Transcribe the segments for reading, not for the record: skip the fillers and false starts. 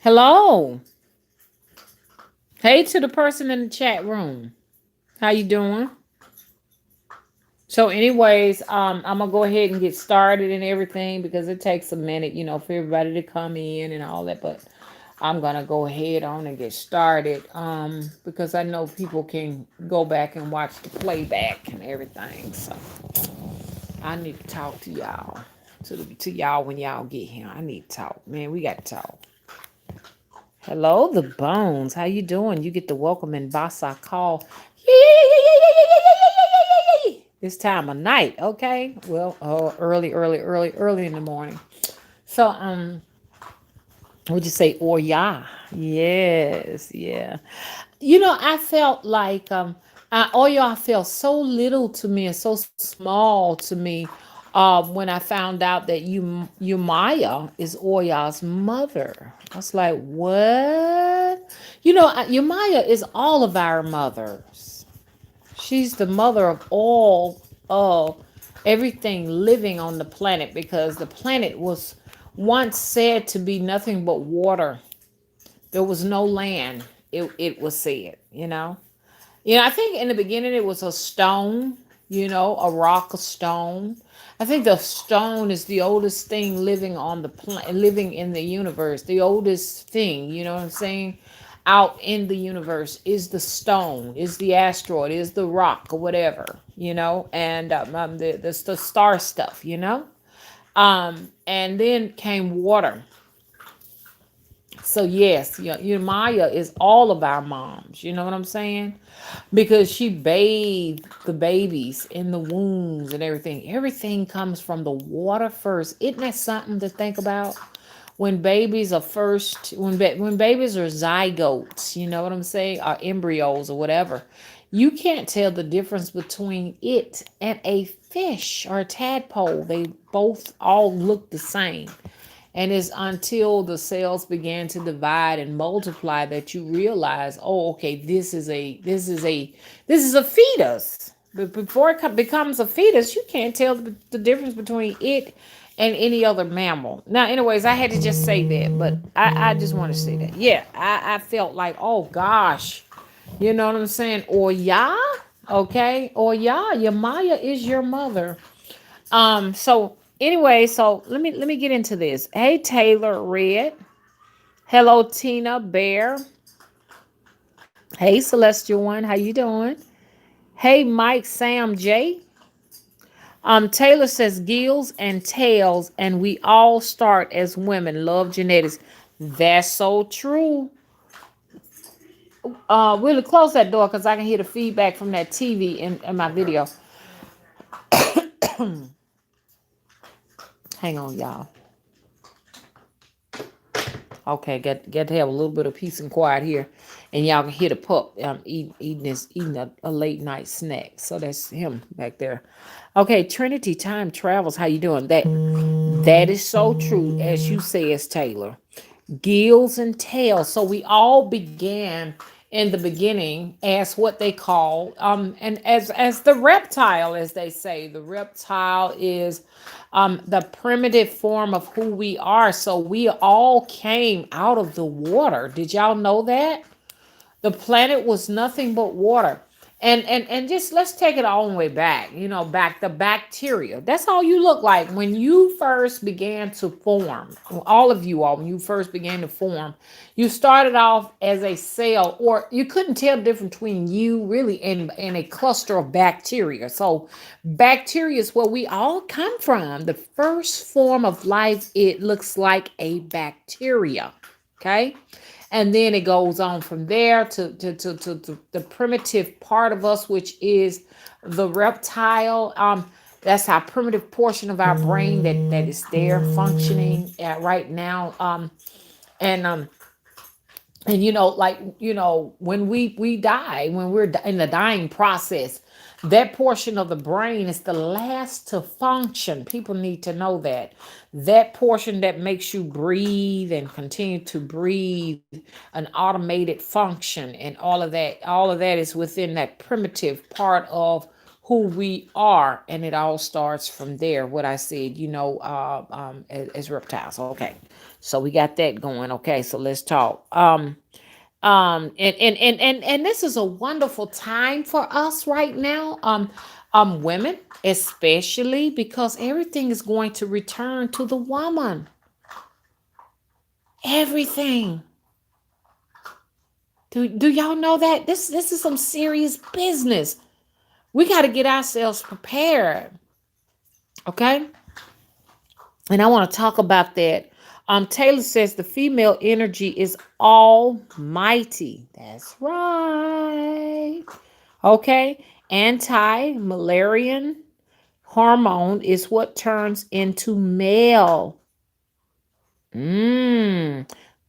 Hello. Hey to the person in the chat room. How you doing? So anyways, I'm gonna go ahead and get started and everything because it takes a minute, for everybody to come in and all that. But I'm gonna go ahead on and get started. Because I know people can go back and watch the playback and everything. So I need to talk to y'all. To y'all when y'all get here. I need to talk. Man, we got to talk. Hello, the bones. How you doing? You get the welcome and boss I call. This time of night, okay? Well, early in the morning. So, would you say, or yeah? Yes, yeah. I felt like Oya felt so little to me and so small to me when I found out that you Maya is Oya's mother. I was like, what? Yumaya is all of our mothers. She's the mother of all everything living on the planet because the planet was once said to be nothing but water. There was no land. It was said. I think in the beginning it was a stone, a rock, a stone. I think the stone is the oldest thing living on the living in the universe. The oldest thing, you know what I'm saying? Out in the universe is the stone, is the asteroid, is the rock or whatever, and the star stuff. And then came water. So yes, Maya is all of our moms. You know what I'm saying? Because she bathed the babies in the wombs and everything. Everything comes from the water first. Isn't that something to think about? When babies are first, when babies are zygotes, you know what I'm saying, or embryos or whatever, you can't tell the difference between it and a fish or a tadpole. They both all look the same. And it's until the cells began to divide and multiply that you realize, oh, okay, this is a fetus. But before it becomes a fetus, you can't tell the difference between it and any other mammal. Now, anyways, I had to just say that, but I just want to say that. Yeah, I felt like, oh gosh, you know what I'm saying? Or yeah, okay, or yeah, your Maya is your mother. So anyway, so let me get into this. Hey Taylor Red. Hello Tina Bear. Hey Celestial One, how you doing? Hey Mike Sam J. Taylor says gills and tails, and we all start as women. Love genetics. That's so true. Really close that door because I can hear the feedback from that TV in my video. Hang on, y'all. Okay, got to have a little bit of peace and quiet here, and y'all can hear the pup eating a late night snack. So that's him back there. Okay, Trinity Time Travels. How you doing? That is so true as you say, as Taylor. Gills and tails. So we all began in the beginning as what they call and as the reptile, as they say. The reptile is the primitive form of who we are. So we all came out of the water. Did y'all know that? The planet was nothing but water. And just let's take it all the way back, back the bacteria. That's all you look like when you first began to form. All of you all, when you first began to form, you started off as a cell, or you couldn't tell the difference between you really and a cluster of bacteria. So bacteria is where we all come from. The first form of life, it looks like a bacteria. Okay. And then it goes on from there to the primitive part of us, which is the reptile. That's our primitive portion of our brain that is there functioning at right now. And like when we die, when we're in the dying process, that portion of the brain is the last to function. People need to know that portion that makes you breathe and continue to breathe, an automated function, and all of that is within that primitive part of who we are, and it all starts from there. What I said, as reptiles. Okay, so we got that going. Okay, so let's talk. And this is a wonderful time for us right now. Women especially, because everything is going to return to the woman. Everything. Do y'all know that this is some serious business? We got to get ourselves prepared. Okay? And I want to talk about that. Taylor says the female energy is almighty. That's right. Okay? Anti-malarian hormone is what turns into male.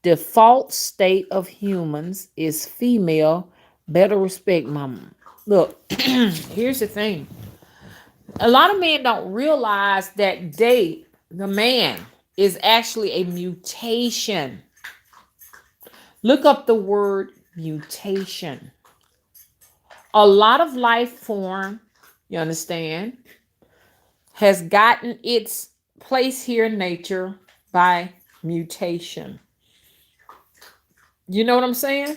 Default state of humans is female. Better respect mama. Look, here's the thing. A lot of men don't realize that the man, is actually a mutation. Look up the word mutation. A lot of life form, you understand, has gotten its place here in nature by mutation. You know what I'm saying?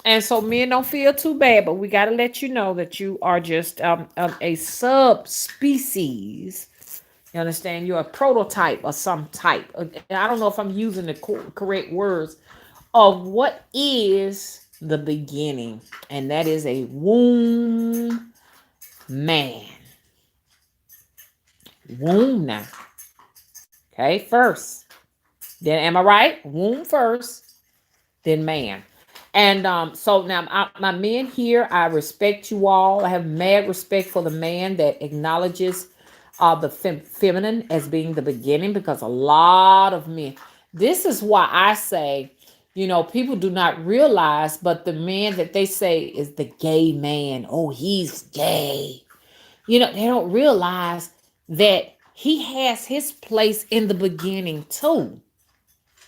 And so men don't feel too bad, but we got to let you know that you are just a subspecies. You understand? You're a prototype of some type. I don't know if I'm using the correct words of what is the beginning. And that is a womb man. Womb now. Okay, first. Then am I right? Womb first, then man. And so now my men here, I respect you all. I have mad respect for the man that acknowledges the feminine as being the beginning, because a lot of men, this is why I say, people do not realize, but the man that they say is the gay man, oh, he's gay. They don't realize that he has his place in the beginning too.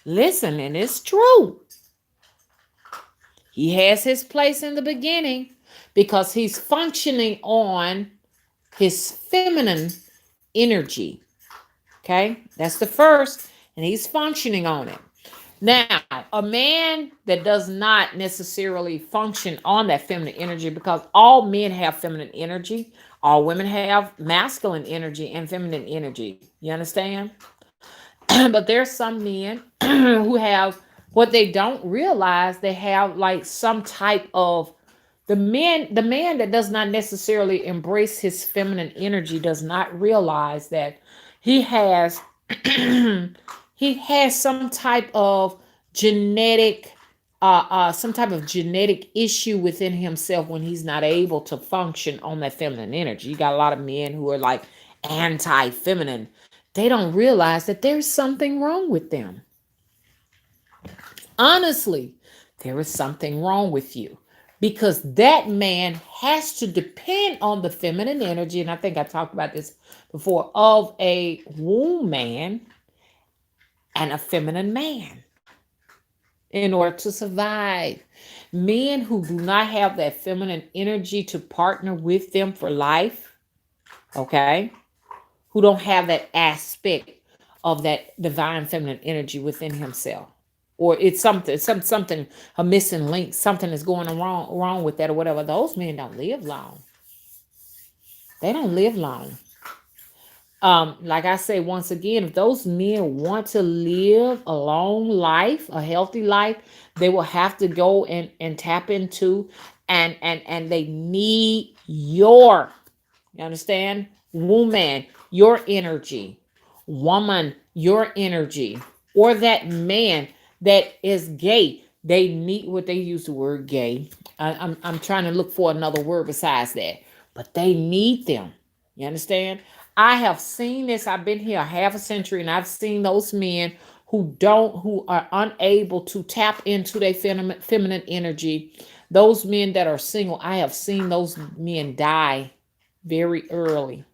Listen, and it's true. He has his place in the beginning because he's functioning on his feminine energy. Okay, that's the first, and he's functioning on it. Now, a man that does not necessarily function on that feminine energy, because all men have feminine energy, all women have masculine energy and feminine energy. You understand? But there's some men who have what they don't realize. They have like some type of the man that does not necessarily embrace his feminine energy does not realize that he has he has some type of genetic issue within himself when he's not able to function on that feminine energy. You got a lot of men who are like anti-feminine. They don't realize that there's something wrong with them. Honestly, there is something wrong with you, because that man has to depend on the feminine energy. And I think I talked about this before, of a womb man and a feminine man in order to survive. Men who do not have that feminine energy to partner with them for life, okay, who don't have that aspect of that divine feminine energy within himself, or it's something a missing link, something is going wrong with that or whatever, those men don't live long. They don't live long. Like I say, once again, if those men want to live a long life, a healthy life, they will have to go and tap into and they need you understand? Woman, your energy. Woman, your energy. Or that man that is gay. They need, what they use the word gay. I'm trying to look for another word besides that. But they need them. You understand? I have seen this. I've been here half a century, and I've seen those men who are unable to tap into their feminine energy. Those men that are single, I have seen those men die very early.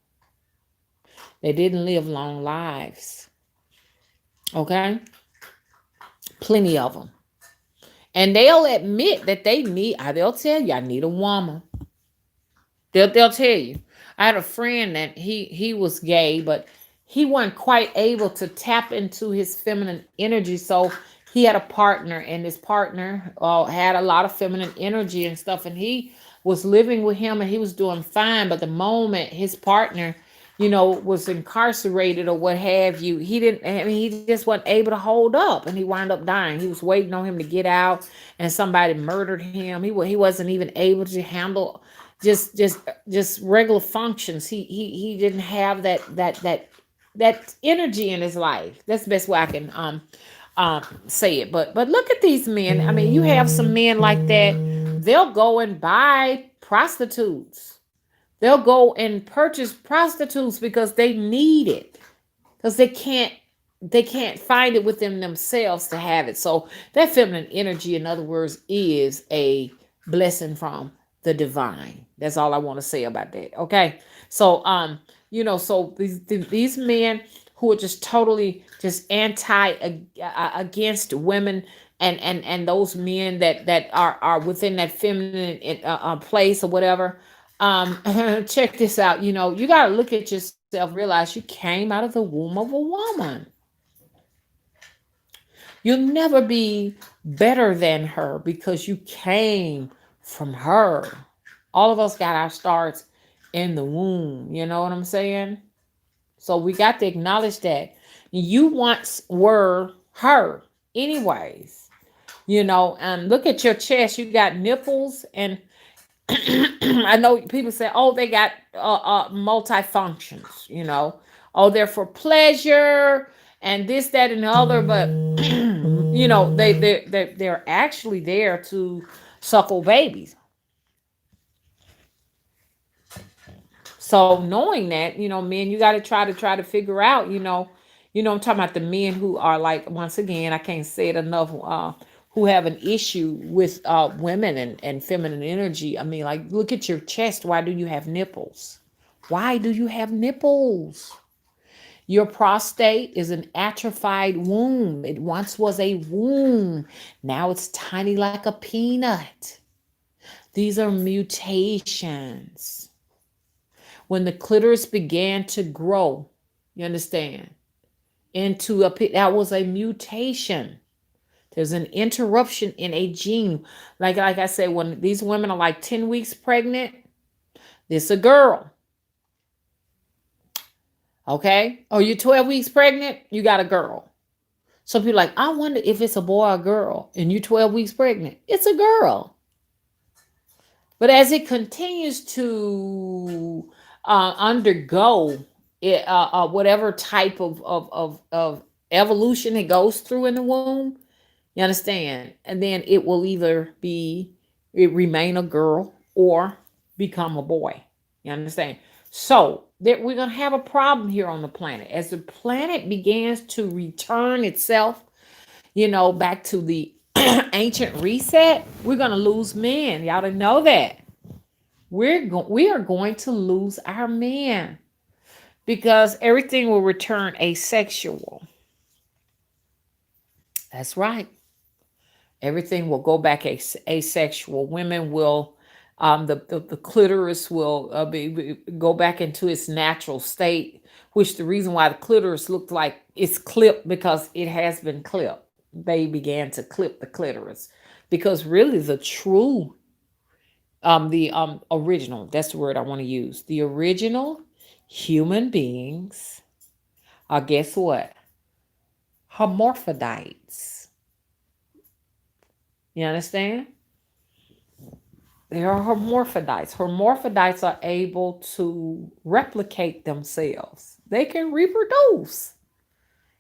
They didn't live long lives. Okay? Plenty of them. And they'll admit that they'll tell you, I need a woman. They'll tell you. I had a friend that he was gay, but he wasn't quite able to tap into his feminine energy. So he had a partner, and his partner had a lot of feminine energy and stuff, and he was living with him, and he was doing fine. But the moment his partner, was incarcerated or what have you, he didn't. I mean, he just wasn't able to hold up, and he wound up dying. He was waiting on him to get out, and somebody murdered him. He wasn't even able to handle just regular functions. He didn't have that energy in his life. That's the best way I can say it. But look at these men. I mean, you have some men like that. They'll go and buy prostitutes. They'll go and purchase prostitutes because they need it, because they can't find it within themselves to have it. So that feminine energy, in other words, is a blessing from the divine. That's all I want to say about that. Okay. So so these men who are just totally just anti against women, and those men that are within that feminine place or whatever. Check this out. You got to look at yourself, realize you came out of the womb of a woman. You'll never be better than her because you came from her. All of us got our starts in the womb. You know what I'm saying? So we got to acknowledge that you once were her, anyways. And look at your chest. You got nipples, and I know people say, "Oh, they got multifunctions." Oh, they're for pleasure and this, that, and the other, but they're actually there to suckle babies. So knowing that, men, you got to try to figure out, I'm talking about the men who are like, once again, I can't say it enough, who have an issue with women and feminine energy. I mean, like, look at your chest. Why do you have nipples? Why do you have nipples? Your prostate is an atrophied womb. It once was a womb. Now it's tiny like a peanut. These are mutations. When the clitoris began to grow, you understand, into that was a mutation. There's an interruption in a gene. Like I said, when these women are like 10 weeks pregnant, this a girl. Okay? Or you're 12 weeks pregnant, you got a girl. Some people are like, I wonder if it's a boy or girl, and you're 12 weeks pregnant. It's a girl. But as it continues to undergo whatever type of evolution it goes through in the womb, you understand? And then it will either remain a girl or become a boy. You understand? So we're going to have a problem here on the planet. As the planet begins to return itself, back to the ancient reset, we're going to lose men. Y'all didn't know that. We are going to lose our men because everything will return asexual. That's right. Everything will go back asexual. Women will, the clitoris will go back into its natural state, which the reason why the clitoris looked like it's clipped because it has been clipped. They began to clip the clitoris because really the true, the original, that's the word I want to use. The original human beings are, guess what? Hermaphrodites. You understand? They are hermaphrodites. Hermaphrodites are able to replicate themselves. They can reproduce,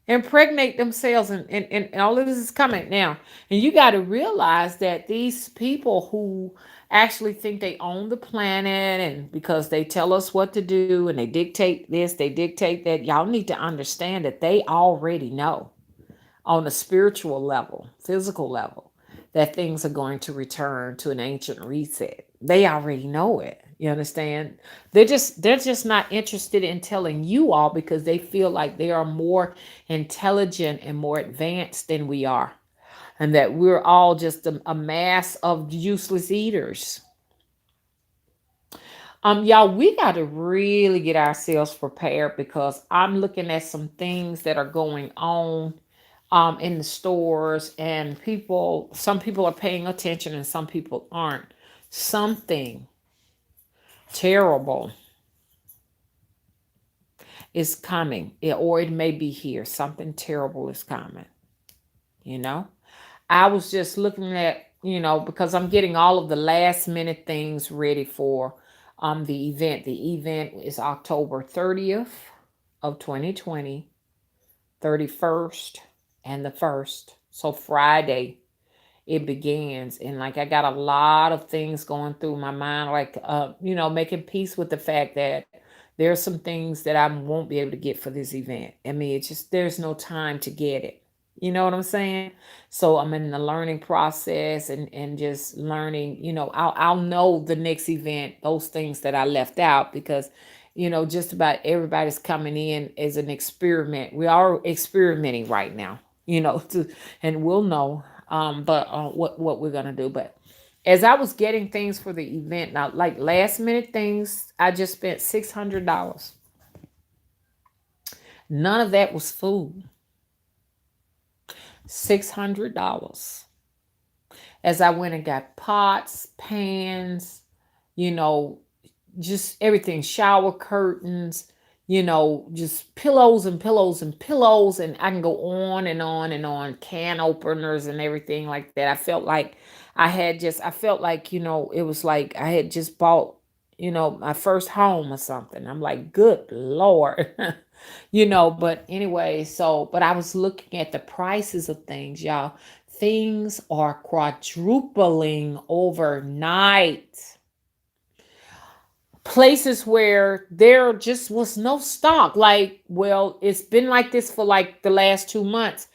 impregnate themselves, and all of this is coming now. And you got to realize that these people who actually think they own the planet, and because they tell us what to do and they dictate this, they dictate that, y'all need to understand that they already know on a spiritual level, physical level, that things are going to return to an ancient reset. They already know it. You understand? They're just not interested in telling you all because they feel like they are more intelligent and more advanced than we are. And that we're all just a mass of useless eaters. Y'all, we got to really get ourselves prepared because I'm looking at some things that are going on in the stores, and some people are paying attention and some people aren't. Something terrible is coming, or it may be here. Something terrible is coming, you know? I was just looking at, because I'm getting all of the last minute things ready for the event. The event is October 30th of 2020, 31st, and the 1st. So Friday it begins. And like I got a lot of things going through my mind, like making peace with the fact that there's some things that I won't be able to get for this event. I mean, it's just there's no time to get it. You know what I'm saying? So I'm in the learning process and just learning, I'll know the next event, those things that I left out, because just about everybody's coming in as an experiment. We are experimenting right now, and we'll know but what we're gonna do. But as I was getting things for the event, now like last minute things, I just spent $600. None of that was food. $600. As I went and got pots, pans, you know, just everything, shower curtains, just pillows and pillows and pillows. And I can go on and on and on, can openers and everything like that. I felt like, it was like I had just bought, my first home or something. I'm like, good Lord. But anyway, but I was looking at the prices of things, y'all. Things are quadrupling overnight. Places where there just was no stock. Like, well, it's been like this for like the last 2 months.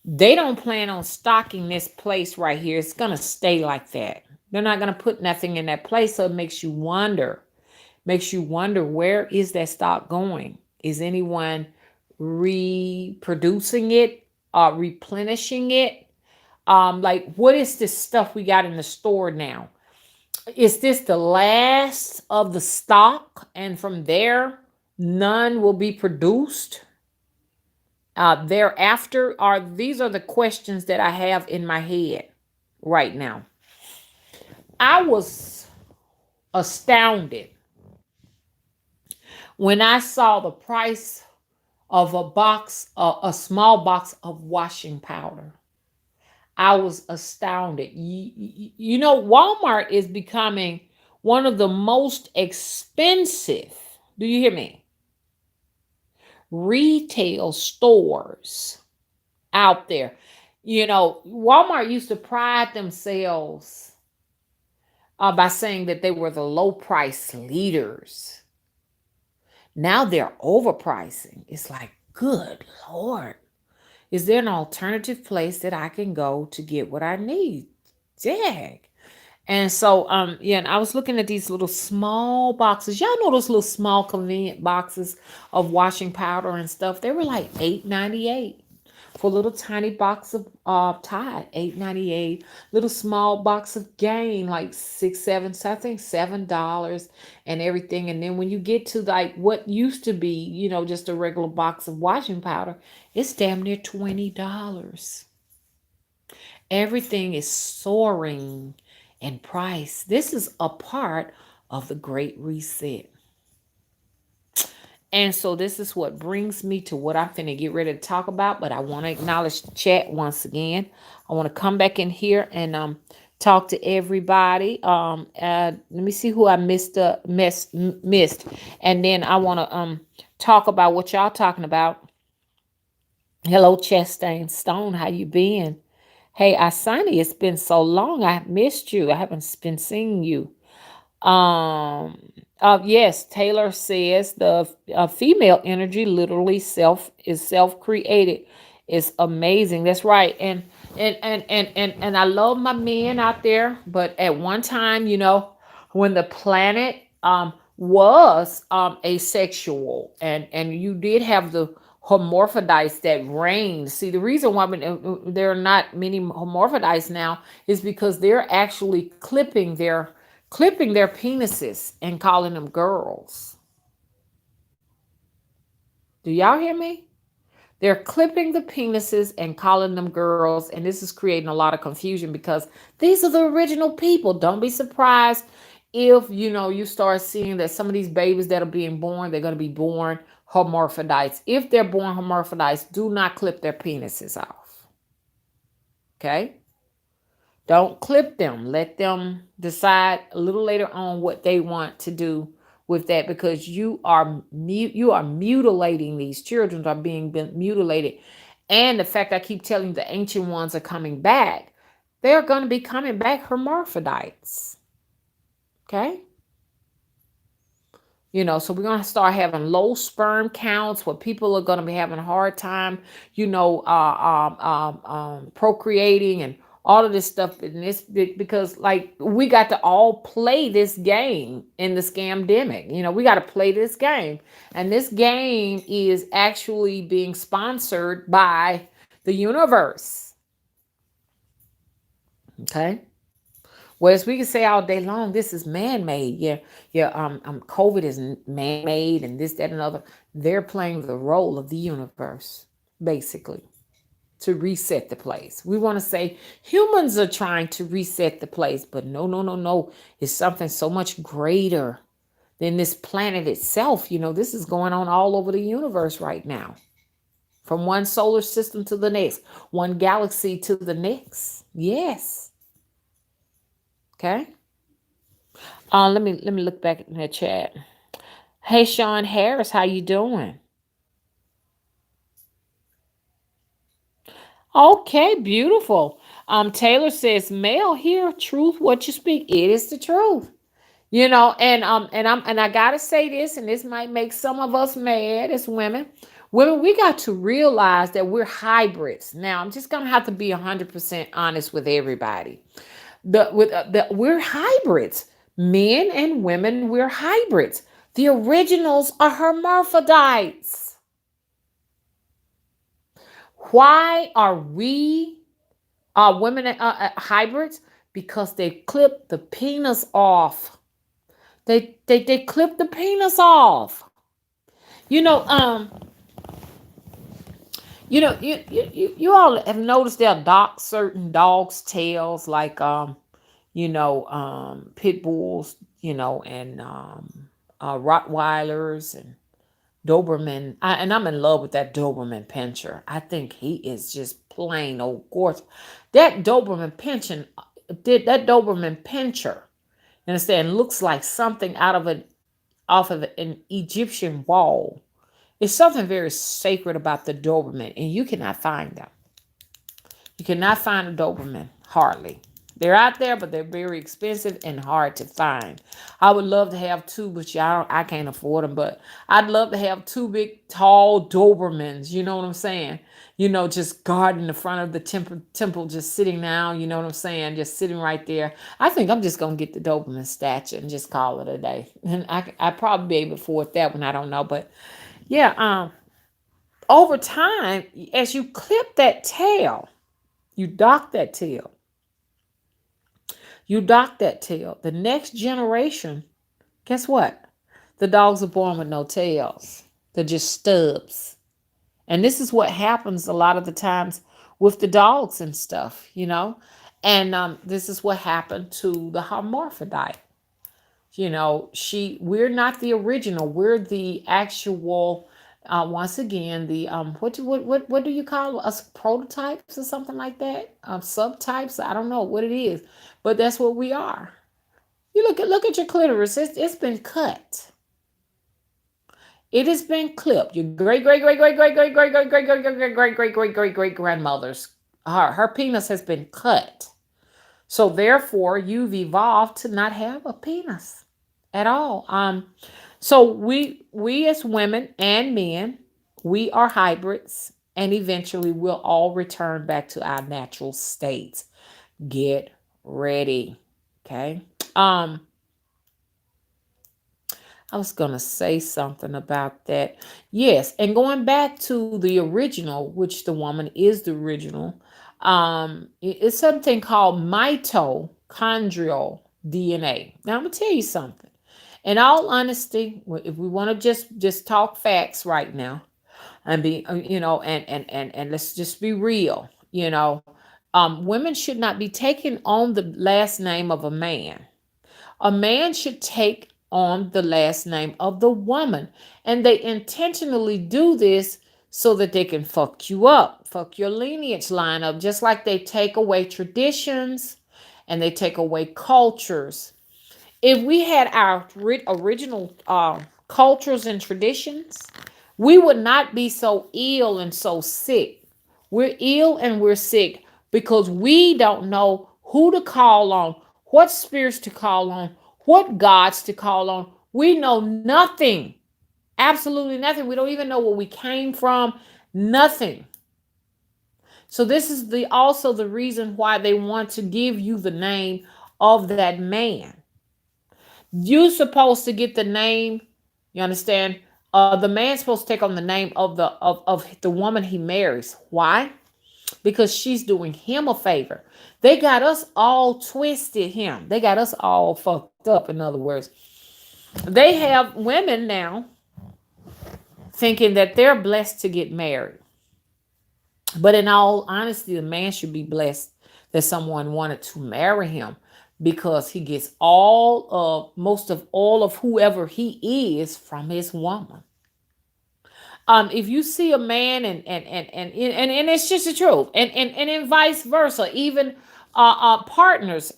They don't plan on stocking this place right here. It's going to stay like that. They're not going to put nothing in that place. So it makes you wonder, where is that stock going? Is anyone reproducing it, replenishing it? Like, what is this stuff we got in the store now? Is this the last of the stock, and from there none will be produced thereafter? These are the questions that I have in my head right now. I was astounded when I saw the price of a small box of washing powder. I was astounded. Walmart is becoming one of the most expensive, do you hear me, retail stores out there. Walmart used to pride themselves by saying that they were the low price leaders. Now they're overpricing. It's like, good Lord. Is there an alternative place that I can go to get what I need? Dag. And so, and I was looking at these little small boxes. Y'all know those little small convenient boxes of washing powder and stuff. They were like $8.98 for a little tiny box of Tide, $8.98. Little small box of Gain, like 6, 7, I think $7 and everything. And then when you get to like what used to be, just a regular box of washing powder, it's damn near $20. Everything is soaring in price. This is a part of the Great Reset. And so this is what brings me to what I'm finna get ready to talk about. But I want to acknowledge the chat once again. I want to come back in here and talk to everybody. Let me see who I missed, and then I want to talk about what y'all talking about. Hello, Chastain Stone. How you been? Hey, Asani, it's been so long. I missed you. I haven't been seeing you. Yes, Taylor says the female energy literally self-created. It's amazing. That's right. And I love my men out there, but at one time, when the planet was asexual, and you did have the hermaphrodites that reigned. See, the reason why there are not many hermaphrodites now is because they're actually clipping their clipping their penises and calling them girls. Do y'all hear me? They're clipping the penises and calling them girls, and this is creating a lot of confusion because these are the original people. Don't be surprised if you start seeing that some of these babies that are being born, they're going to be born hermaphrodites. If they're born hermaphrodites, do not clip their penises off. Okay? Don't clip them. Let them decide a little later on what they want to do with that, because you are mutilating these children, are being mutilated. And the fact I keep telling you, the ancient ones are coming back. They're going to be coming back hermaphrodites. Okay? So we're going to start having low sperm counts, where people are going to be having a hard time, procreating and all of this stuff. And this, because like we got to all play this game in the scamdemic. We got to play this game. And this game is actually being sponsored by the universe. Okay? Whereas we can say all day long, this is man-made. COVID is man-made and this, that, and other. They're playing the role of the universe, basically, to reset the place. We want to say humans are trying to reset the place, but no, no, no, no. It's something so much greater than this planet itself. This is going on all over the universe right now. From one solar system to the next, one galaxy to the next. Yes. Okay. Let me look back in the chat. Hey, Sean Harris, how you doing? Okay, beautiful. Taylor says, "Male here, truth what you speak. It is the truth." And I gotta say this, and this might make some of us mad as women. Women, we got to realize that we're hybrids. Now, I'm just gonna have to be 100% honest with everybody. We're hybrids. Men and women, we're hybrids. The originals are hermaphrodites. Why are we women hybrids? Because they clip the penis off. They clip the penis off. You know, you all have noticed there are certain dogs' tails, like pit bulls, and Rottweilers and Doberman. And I'm in love with that Doberman Pinscher. I think he is just plain old gorgeous. That Doberman Pinscher, understand, looks like something off of an Egyptian wall. It's something very sacred about the Doberman, and you cannot find them. You cannot find a Doberman, hardly. They're out there, but they're very expensive and hard to find. I would love to have two, but I can't afford them. But I'd love to have two big, tall Dobermans. You know what I'm saying? Just guarding the front of the temple, just sitting down. You know what I'm saying? Just sitting right there. I think I'm just gonna get the Doberman statue and just call it a day. And I probably be able to afford that one. I don't know, but yeah. Over time, as you clip that tail, you dock that tail. The next generation, guess what? The dogs are born with no tails. They're just stubs. And this is what happens a lot of the times with the dogs and stuff, And this is what happened to the hermaphrodite. We're not the original. We're the actual. Once again, the what do you call us, prototypes or something like that? Subtypes. I don't know what it is, but that's what we are. You look at your clitoris. It's been cut. It has been clipped. Your great great great great great great great great great great great great great great great great great grandmother's her penis has been cut. So therefore, you've evolved to not have a penis at all. So we as women and men, we are hybrids, and eventually we'll all return back to our natural states. Get ready. Okay. I was gonna say something about that. Yes, and going back to the original, which the woman is the original, it's something called mitochondrial DNA. Now I'm gonna tell you something. In all honesty, if we want to just talk facts right now, and be and let's just be real, women should not be taking on the last name of a man. A man should take on the last name of the woman. And they intentionally do this so that they can fuck you up, fuck your lineage line up, just like they take away traditions and they take away cultures. If we had our original cultures and traditions, we would not be so ill and so sick. We're ill and we're sick because we don't know who to call on, what spirits to call on, what gods to call on. We know nothing, absolutely nothing. We don't even know where we came from, nothing. So this is the also the reason why they want to give you the name of that man. You're supposed to get the name, you understand? The man's supposed to take on the name of the woman he marries. Why? Because she's doing him a favor. They got us all twisted him. They got us all fucked up, in other words. They have women now thinking that they're blessed to get married. But in all honesty, the man should be blessed that someone wanted to marry him because he gets most of all of whoever he is from his woman. If you see a man and it's just the truth, and in vice versa, even partners,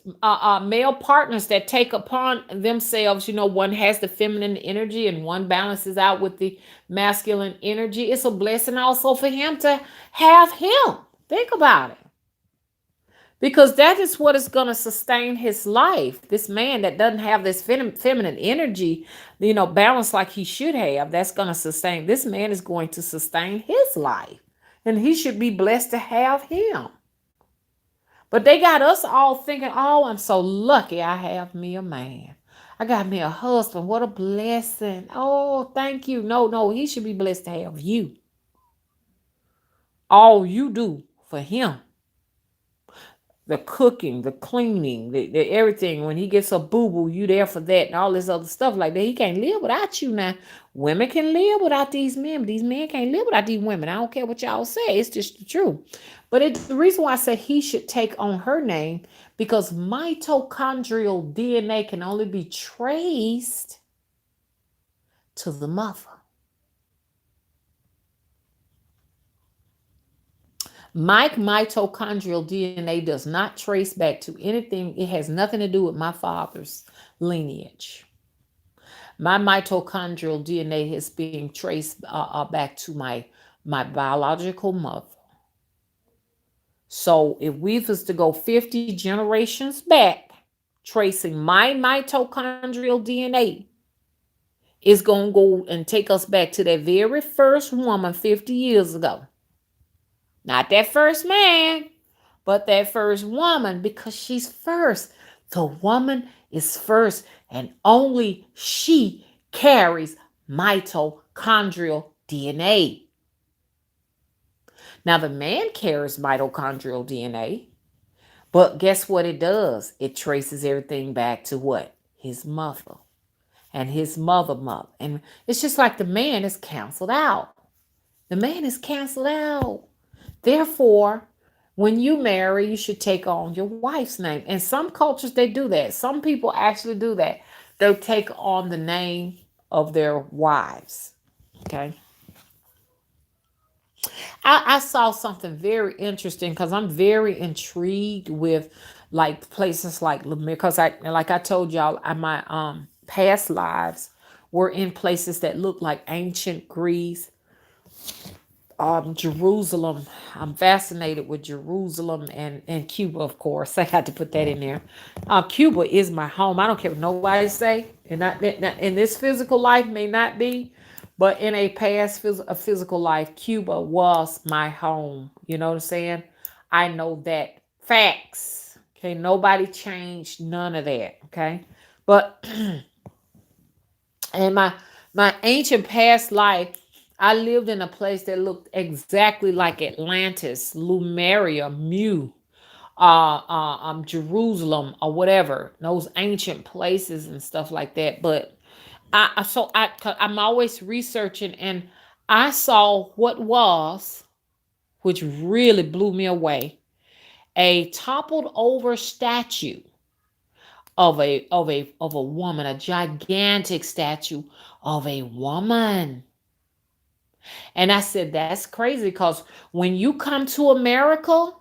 male partners that take upon themselves, one has the feminine energy and one balances out with the masculine energy. It's a blessing also for him to have him. Think about it. Because that is what is going to sustain his life. This man that doesn't have this feminine energy, balance like he should have, that's going to sustain. This man is going to sustain his life. And he should be blessed to have him. But they got us all thinking, oh, I'm so lucky I have me a man. I got me a husband. What a blessing. Oh, thank you. No, he should be blessed to have you. All you do for him, the cooking, the cleaning, the everything. When he gets a boo-boo, you there for that and all this other stuff like that. He can't live without you now. Women can live without these men, but these men can't live without these women. I don't care what y'all say. It's just the truth. But the reason why I say he should take on her name, because mitochondrial DNA can only be traced to the mother. My mitochondrial DNA does not trace back to anything. It has nothing to do with my father's lineage. My mitochondrial DNA is being traced back to my biological mother. So if we was to go 50 generations back, tracing my mitochondrial DNA, it's going to go and take us back to that very first woman 50 years ago. Not that first man, but that first woman, because she's first. The woman is first, and only she carries mitochondrial DNA. Now, the man carries mitochondrial DNA, but guess what it does? It traces everything back to what? His mother and his mother. And it's just like the man is canceled out. The man is canceled out. Therefore, when you marry, you should take on your wife's name. And some cultures, they do that. Some people actually do that. They'll take on the name of their wives. Okay. I saw something very interesting because I'm very intrigued with like places like because like I told y'all, my past lives were in places that look like ancient Greece, Jerusalem. I'm fascinated with Jerusalem and Cuba, of course. I had to put that in there. Cuba is my home. I don't care what nobody say. And not in this physical life may not be, but in a past physical life, Cuba was my home. You know what I'm saying? I know that. Facts. Okay, nobody changed none of that. Okay, but in my ancient past life, I lived in a place that looked exactly like Atlantis, Lemuria, Mu. Jerusalem or whatever, those ancient places and stuff like that. But I'm always researching, and I saw what was, which really blew me away, a toppled over statue of a woman, a gigantic statue of a woman. And I said, that's crazy, because when you come to America,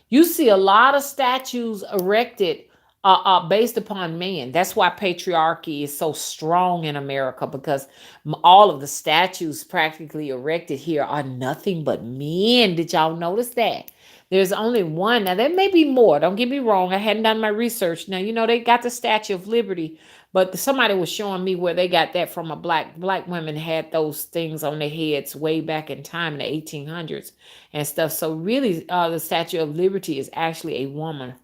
you see a lot of statues erected based upon men. That's why patriarchy is so strong in America, because all of the statues practically erected here are nothing but men. Did y'all notice that? There's only one. Now, there may be more. Don't get me wrong. I hadn't done my research. Now, they got the Statue of Liberty, but somebody was showing me where they got that from. A black women had those things on their heads way back in time in the 1800s and stuff. So really, the Statue of Liberty is actually a woman,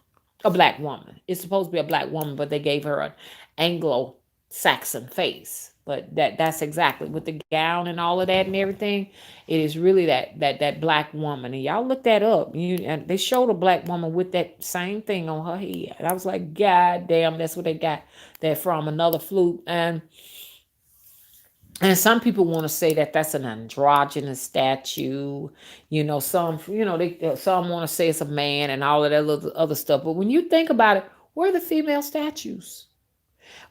a black woman. It's supposed to be a black woman, but they gave her an Anglo-Saxon face. But that's exactly with the gown and all of that and everything. It is really that black woman, and y'all look that up. And they showed a black woman with that same thing on her head. And I was like, God damn, that's what they got that from, another flute. And some people want to say that that's an androgynous statue. Some want to say it's a man and all of that other stuff. But when you think about it, where are the female statues?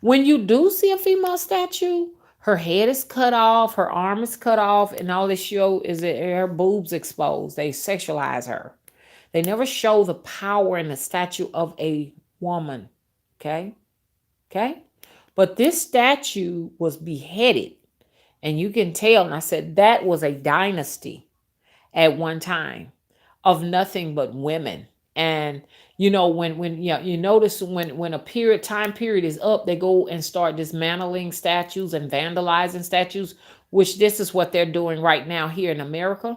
When you do see a female statue, her head is cut off, her arm is cut off, and all they show is that her boobs exposed. They sexualize her. They never show the power in the statue of a woman. Okay? Okay? But this statue was beheaded. And you can tell, and I said that was a dynasty at one time of nothing but women. And when you notice when a time period is up, they go and start dismantling statues and vandalizing statues, which this is what they're doing right now here in America.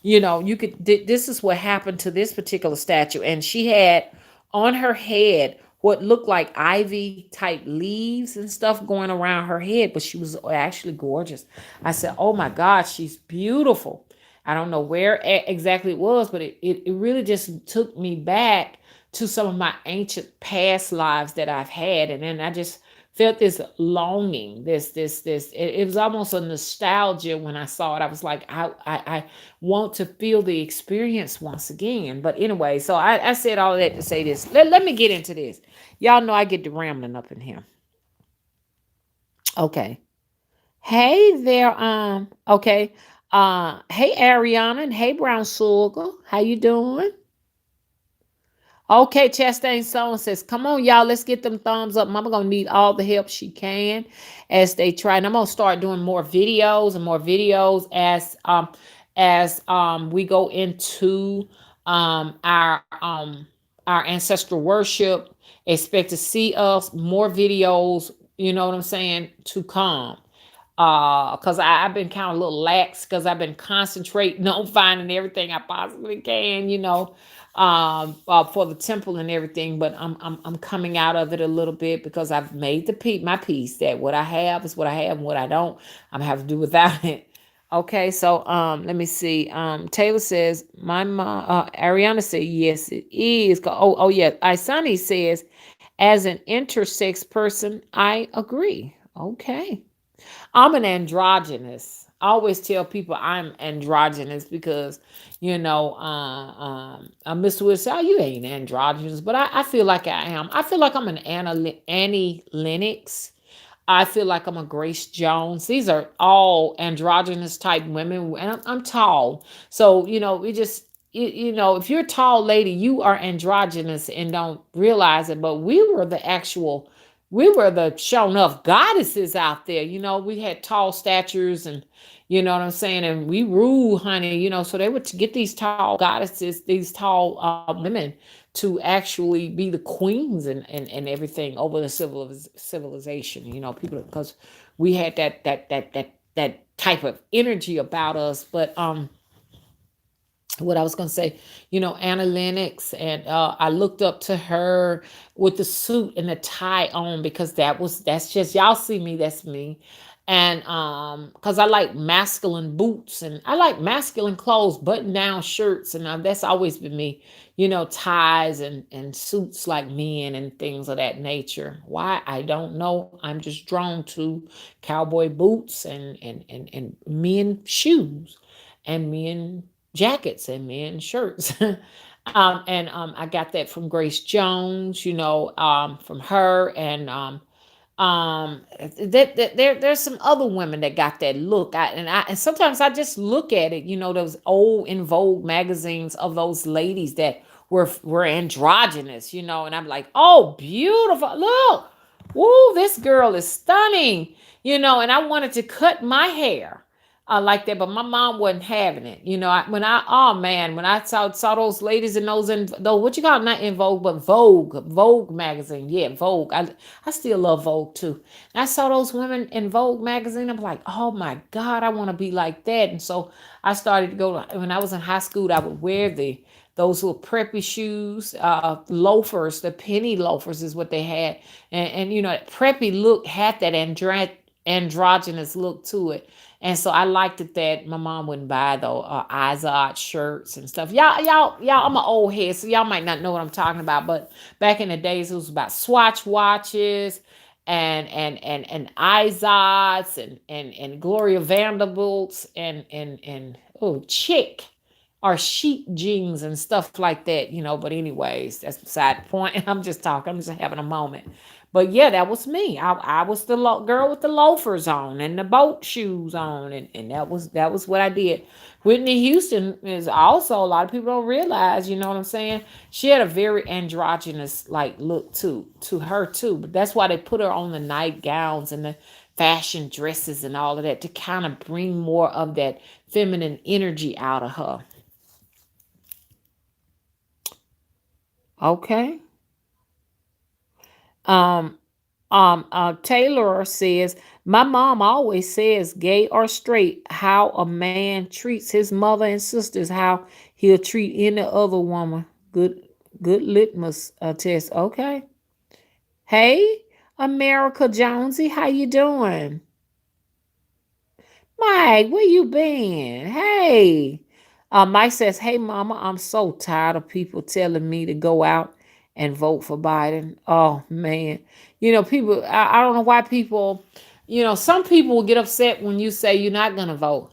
This is what happened to this particular statue, and she had on her head what looked like ivy type leaves and stuff going around her head, but she was actually gorgeous. I said, oh my God, she's beautiful. I don't know where exactly it was, but it really just took me back to some of my ancient past lives that I've had. And then I just felt this longing, it was almost a nostalgia when I saw it. I was like, I want to feel the experience once again. But anyway, so I said all of that to say this. Let me get into this. Y'all know I get to rambling up in here. Okay. Hey there, okay. Hey Ariana, and hey Brown Sugar. How you doing? Okay, Chastain Song says, come on, y'all, let's get them thumbs up. Mama gonna need all the help she can as they try. And I'm gonna start doing more videos and more videos as we go into our ancestral worship. Expect to see us more videos, you know what I'm saying, to come. Because I've been kind of a little lax because I've been concentrating on finding everything I possibly can, for the temple and everything. But I'm coming out of it a little bit because I've made my peace that what I have is what I have, and what I don't, I'm gonna have to do without it. Okay, so let me see. Taylor says my mom. Ariana said yes, it is. Oh yeah. Isani says, as an intersex person, I agree. Okay. I'm an androgynous. I always tell people I'm androgynous because, Mr. Wood said, oh, you ain't androgynous, but I feel like I am. I feel like I'm an Annie Lennox. I feel like I'm a Grace Jones. These are all androgynous type women, and I'm tall. So, if you're a tall lady, you are androgynous and don't realize it. But we were the shown off goddesses out there. We had tall statures, and you know what I'm saying? And we rule, honey, so they would get these tall goddesses, these tall women to actually be the queens and everything over the civilization, people, because we had that type of energy about us. But what I was going to say, Anna Lennox, and I looked up to her with the suit and the tie on because that's just, y'all see me, that's me. And because I like masculine boots and I like masculine clothes, button down shirts, and that's always been me. Ties and suits like men and things of that nature. Why, I don't know. I'm just drawn to cowboy boots and men shoes and men jackets and men shirts. And I got that from Grace Jones, from her, and there's some other women that got that look. And sometimes I just look at it, those old In Vogue magazines of those ladies that were androgynous, and I'm like, oh, beautiful, look, woo, this girl is stunning, and I wanted to cut my hair like that, but my mom wasn't having it. Oh man, when I saw those ladies in those, what you call it, not In Vogue, but Vogue magazine, yeah, Vogue. I still love Vogue too. And I saw those women in Vogue magazine. I'm like, oh my God, I want to be like that. And so I started to go. When I was in high school, I would wear those little preppy shoes, loafers, the penny loafers is what they had. And that preppy look had that androgynous look to it. And so I liked it that my mom wouldn't buy though Izod shirts and stuff. Y'all, I'm an old head, so y'all might not know what I'm talking about. But back in the days, it was about Swatch watches and Izods and Gloria Vanderbilts and oh, chick or chic jeans and stuff like that. But anyways, that's beside the point. I'm just talking. I'm just having a moment. But yeah, that was me. I was the girl with the loafers on and the boat shoes on, and that was what I did. Whitney Houston is also, a lot of people don't realize. You know what I'm saying? She had a very androgynous like look to her too. But that's why they put her on the nightgowns and the fashion dresses and all of that to kind of bring more of that feminine energy out of her. Okay. Um, Taylor says, my mom always says, gay or straight, how a man treats his mother and sisters, how he'll treat any other woman. Good litmus test. Okay. Hey, America Jonesy, how you doing? Mike, where you been? Hey. Mike says, hey, mama, I'm so tired of people telling me to go out and vote for Biden. Oh, man. People, I don't know why people, some people will get upset when you say you're not going to vote.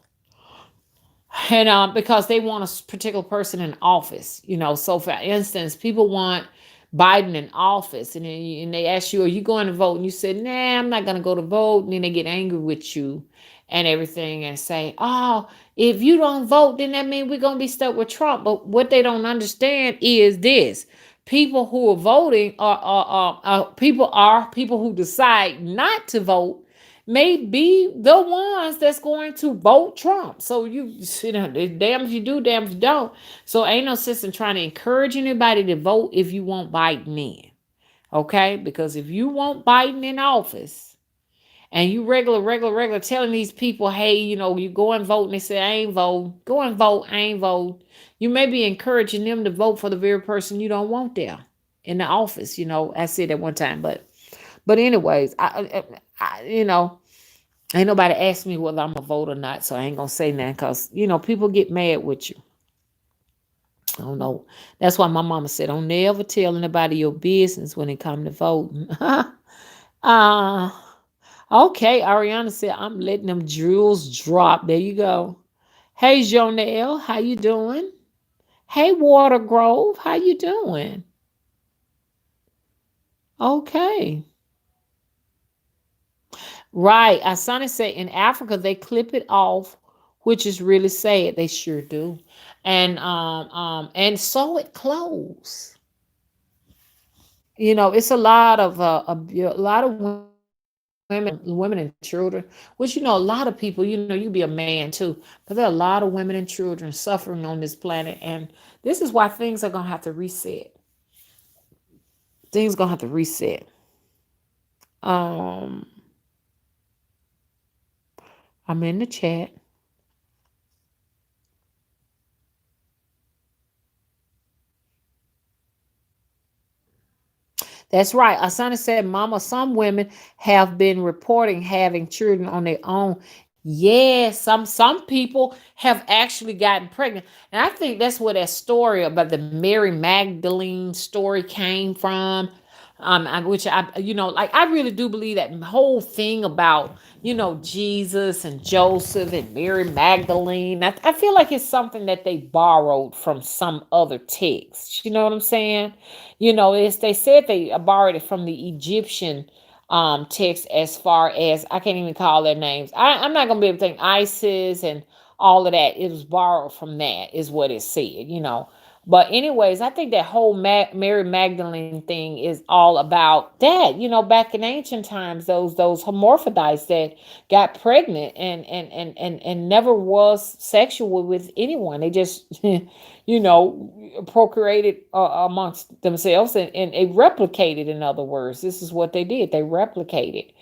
And because they want a particular person in office. So for instance, people want Biden in office, and they ask you, are you going to vote? And you said, nah, I'm not going to go to vote. And then they get angry with you and everything and say, oh, if you don't vote, then that means we're going to be stuck with Trump. But what they don't understand is this: people who are voting are people who decide not to vote may be the ones that's going to vote Trump. So damn if you do, damn if you don't. So ain't no sense in trying to encourage anybody to vote if you want Biden in. Okay? Because if you want Biden in office and you regular telling these people, hey, you go and vote, and they say, I ain't vote. Go and vote, I ain't vote. You may be encouraging them to vote for the very person you don't want there in the office. I said that one time, but anyways, ain't nobody asked me whether I'm a vote or not, so I ain't gonna say nothing because people get mad with you. I don't know. That's why my mama said, "Don't never tell anybody your business when it come to voting." uh okay. Ariana said, "I'm letting them jewels drop." There you go. Hey, Jonelle, how you doing? Hey, Water Grove, how you doing? Okay. Right. Asana said in Africa they clip it off, which is really sad. They sure do. And sew it close. It's a lot of women and children, which a lot of people, you be a man too, but there are a lot of women and children suffering on this planet, and this is why things are gonna have to reset. Things gonna have to reset. Um, I'm in the chat. That's right. Asana said, Mama, some women have been reporting having children on their own. Yes, some people have actually gotten pregnant. And I think that's where that story about the Mary Magdalene story came from. Which like I really do believe that whole thing about, Jesus and Joseph and Mary Magdalene. I feel like it's something that they borrowed from some other text. You know what I'm saying? They said they borrowed it from the Egyptian text, as far as I can't even call their names. I'm not gonna be able to think ISIS and all of that. It was borrowed from that, is what it said. But anyways, I think that whole Mary Magdalene thing is all about that. Back in ancient times, those hermaphrodites that got pregnant and never was sexual with anyone. They just procreated amongst themselves, and they replicated. In other words, this is what they did. They replicated.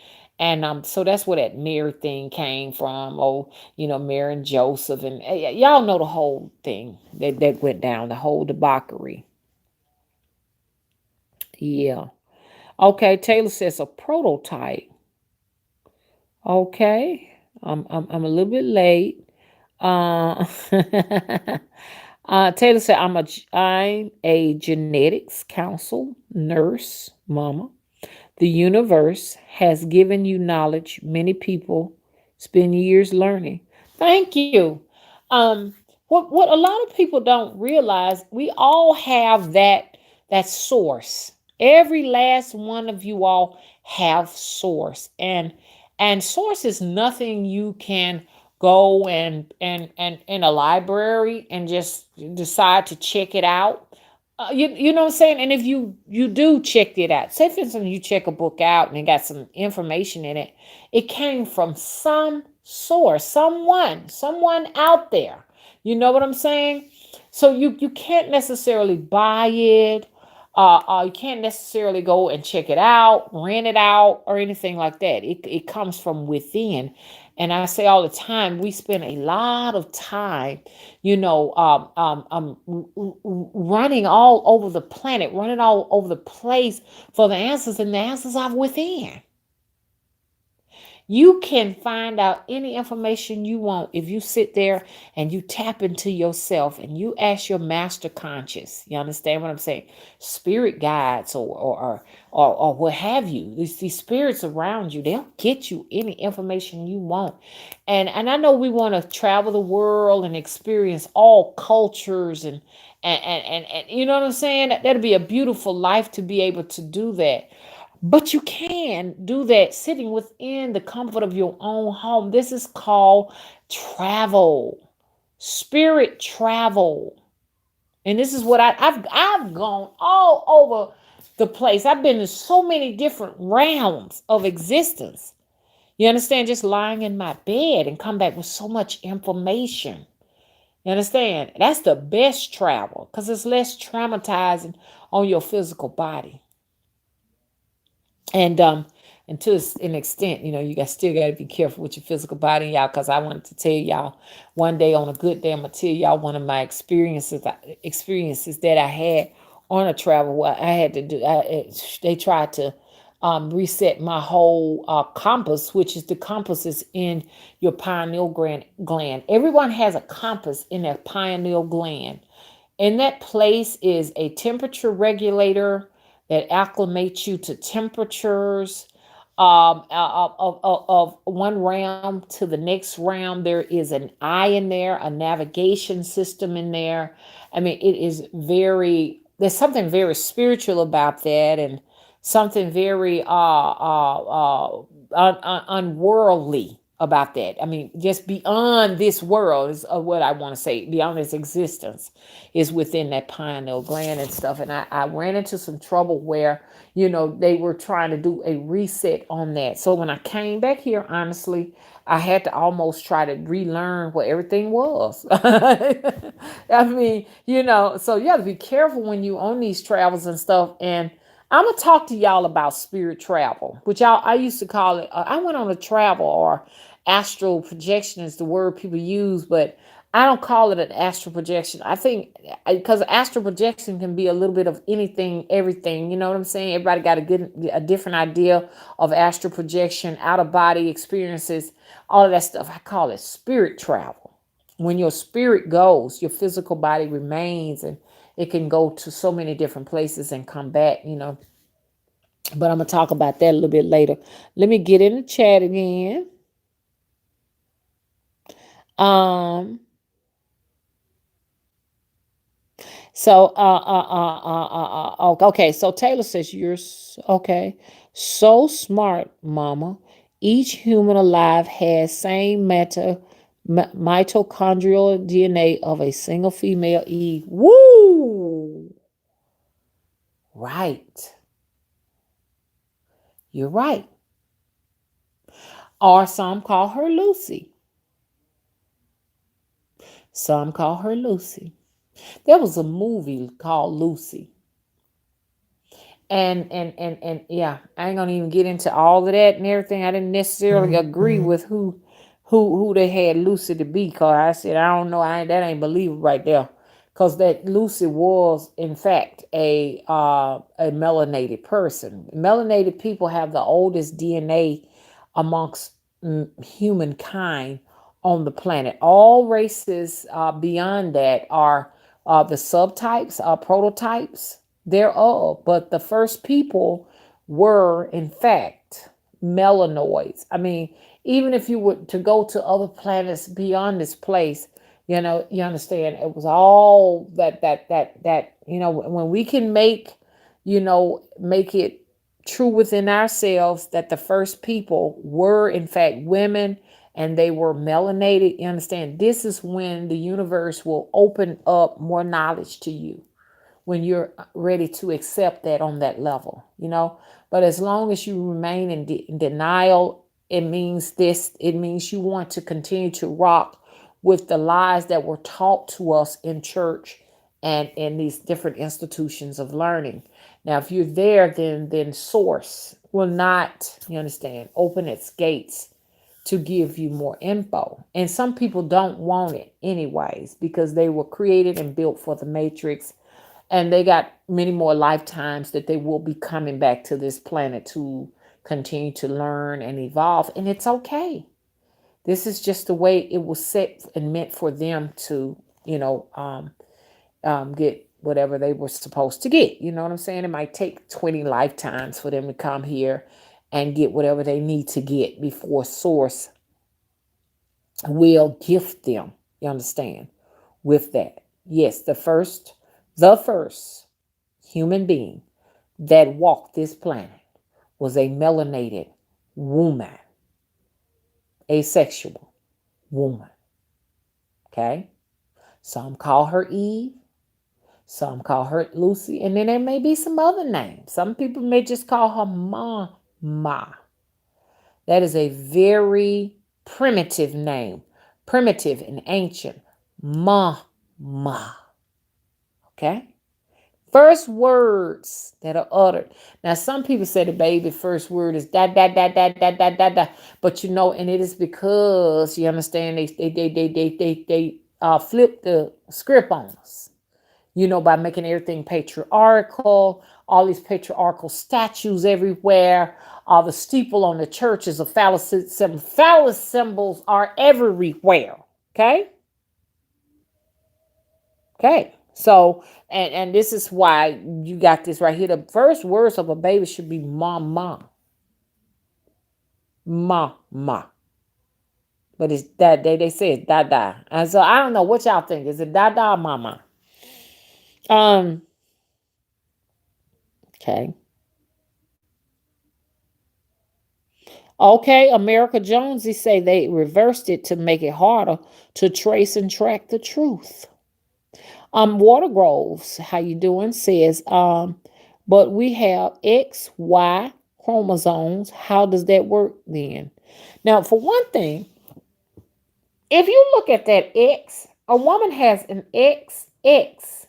And so that's where that Mary thing came from. Oh, Mary and Joseph, and y'all know the whole thing that went down, the whole debauchery. Yeah. Okay, Taylor says a prototype. Okay. I'm a little bit late. Uh, Taylor said, I'm a genetics counsel nurse, mama. The universe has given you knowledge many people spend years learning. Thank you. Um, what a lot of people don't realize, we all have that source. Every last one of you all have source, and source is nothing you can go and in a library and just decide to check it out. You know what I'm saying? And if you do check it out, say for instance you check a book out and it got some information in it, it came from some source, someone out there. You know what I'm saying? So you can't necessarily buy it. You can't necessarily go and check it out, rent it out, or anything like that. It comes from within. And I say all the time, we spend a lot of time, running all over the planet, running all over the place for the answers, and the answers are within. You can find out any information you want if you sit there and you tap into yourself and you ask your master conscious. You understand what I'm saying? Spirit guides or what have you. These spirits around you, they'll get you any information you want. And I know we want to travel the world and experience all cultures and you know what I'm saying? That'd be a beautiful life to be able to do that. But you can do that sitting within the comfort of your own home. This is called travel, spirit travel. And this is what I've gone all over the place. I've been in so many different realms of existence. You understand? Just lying in my bed and come back with so much information. You understand? That's the best travel because it's less traumatizing on your physical body. And to an extent, you got still got to be careful with your physical body, y'all, because I wanted to tell y'all one day, on a good day, I'm gonna tell y'all one of my experiences that I had on a travel. What I had to do, they tried to reset my whole compass, which is the compass is in your pineal gland. Everyone has a compass in their pineal gland. And that place is a temperature regulator that acclimates you to temperatures of one realm to the next realm. There is an eye in there, a navigation system in there. I mean, there's something very spiritual about that, and something very unworldly about that. I mean, just beyond this world is what I want to say. Beyond its existence is within that pineal gland and stuff. And I ran into some trouble where, they were trying to do a reset on that. So when I came back here, honestly, I had to almost try to relearn what everything was. I mean, so you have to be careful when you on these travels and stuff. And I'm gonna talk to y'all about spirit travel, which I used to call it. I went on a travel, or astral projection is the word people use, but I don't call it an astral projection. I think because astral projection can be a little bit of anything, everything. You know what I'm saying? Everybody got a different idea of astral projection, out of body experiences, all of that stuff. I call it spirit travel. When your spirit goes, your physical body remains, and it can go to so many different places and come back. But I'm gonna talk about that a little bit later. Let me get in the chat again. Um, okay. So Taylor says okay. So smart, Mama. Each human alive has same mitochondrial DNA of a single female Eve. Woo! Right. You're right. Or some call her Lucy. Some call her Lucy. There was a movie called Lucy. And yeah, I ain't gonna even get into all of that and everything. I didn't necessarily agree with who they had Lucy to be, cause I said I don't know, that ain't believable right there, cause that Lucy was in fact a melanated person. Melanated people have the oldest DNA amongst humankind on the planet. All races beyond that are the subtypes, prototypes thereof. But the first people were, in fact, melanoids. I mean, even if you were to go to other planets beyond this place, you understand, it was all that, when we can make it true within ourselves that the first people were, in fact, women and they were melanated. You understand? This is when the universe will open up more knowledge to you when you're ready to accept that on that level. But as long as you remain in denial, it means you want to continue to rock with the lies that were taught to us in church and in these different institutions of learning. Now, if you're there, then source will not, you understand, open its gates to give you more info. And some people don't want it anyways because they were created and built for the matrix, and they got many more lifetimes that they will be coming back to this planet to continue to learn and evolve. And it's okay. This is just the way it was set and meant for them to, get whatever they were supposed to get. You know what I'm saying? It might take 20 lifetimes for them to come here and get whatever they need to get before Source will gift them. You understand? With that. Yes, the first human being that walked this planet was a melanated woman, asexual woman. Okay? Some call her Eve, some call her Lucy, and then there may be some other names. Some people may just call her Mama. That is a very primitive name, primitive and ancient. Mama. Okay? First words that are uttered. Now, some people say the baby first word is da da da da da da da da, but and it is because you understand they flip the script on us. By making everything patriarchal, all these patriarchal statues everywhere. The steeple on the church is a phallus symbol. Phallus symbols are everywhere. Okay. Okay. So, and this is why you got this right here. The first words of a baby should be mama. Mama. But it's that they say it's da. And so I don't know what y'all think. Is it da or mama? Okay. Okay, America Jonesy say they reversed it to make it harder to trace and track the truth. Water Groves, how you doing? Says, but we have XY chromosomes. How does that work then? Now, for one thing, if you look at that X, a woman has an XX.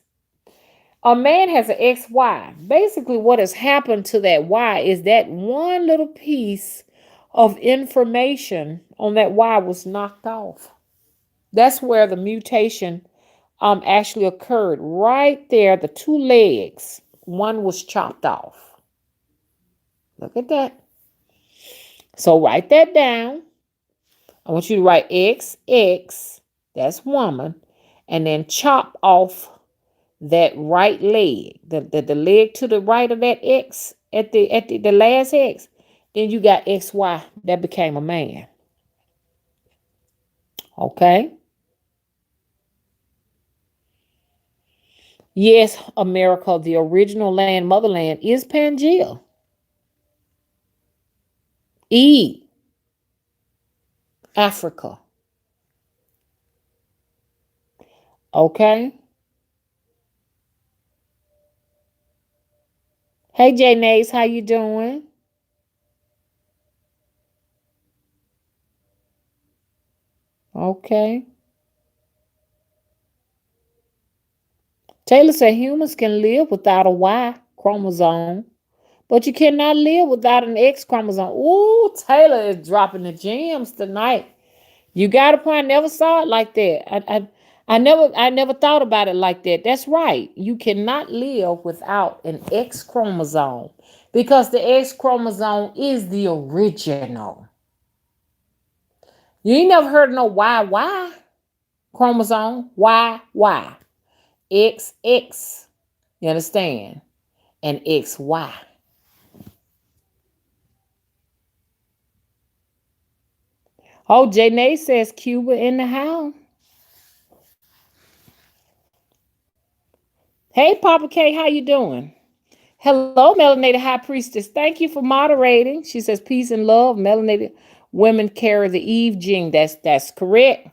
A man has an XY. Basically, what has happened to that Y is that one little piece of information on that Y was knocked off. That's where the mutation actually occurred. Right there, the two legs, one was chopped off. Look at that. So write that down. I want you to write XX, that's woman, and then chop off that right leg, the leg to the right of that X at the last X. Then you got XY that became a man. Okay. Yes, America, the original land, motherland is Pangea. E, Africa. Okay. Hey, J Nays, how you doing? Okay. Taylor said humans can live without a Y chromosome, but you cannot live without an X chromosome. Ooh, Taylor is dropping the gems tonight. You got a point. I never saw it like that. I never thought about it like that. That's right. You cannot live without an X chromosome because the X chromosome is the original. You ain't never heard of no Y chromosome. Y X X. You understand? And XY. Oh, Janae says Cuba in the house. Hey, Papa K, how you doing? Hello, Melanated High Priestess. Thank you for moderating. She says peace and love. Melanated women carry the Eve gene. That's correct.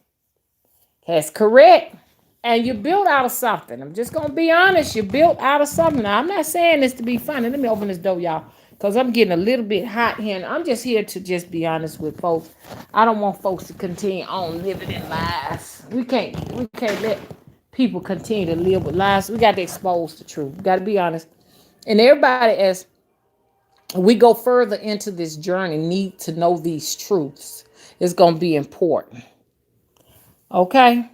That's correct. And you're built out of something. I'm just gonna be honest. You're built out of something. Now, I'm not saying this to be funny. Let me open this door, y'all, because I'm getting a little bit hot here. And I'm just here to just be honest with folks. I don't want folks to continue on living in lies. We can't let people continue to live with lies. We got to expose the truth. We got to be honest. And everybody, as we go further into this journey, need to know these truths. It's gonna be important. Okay.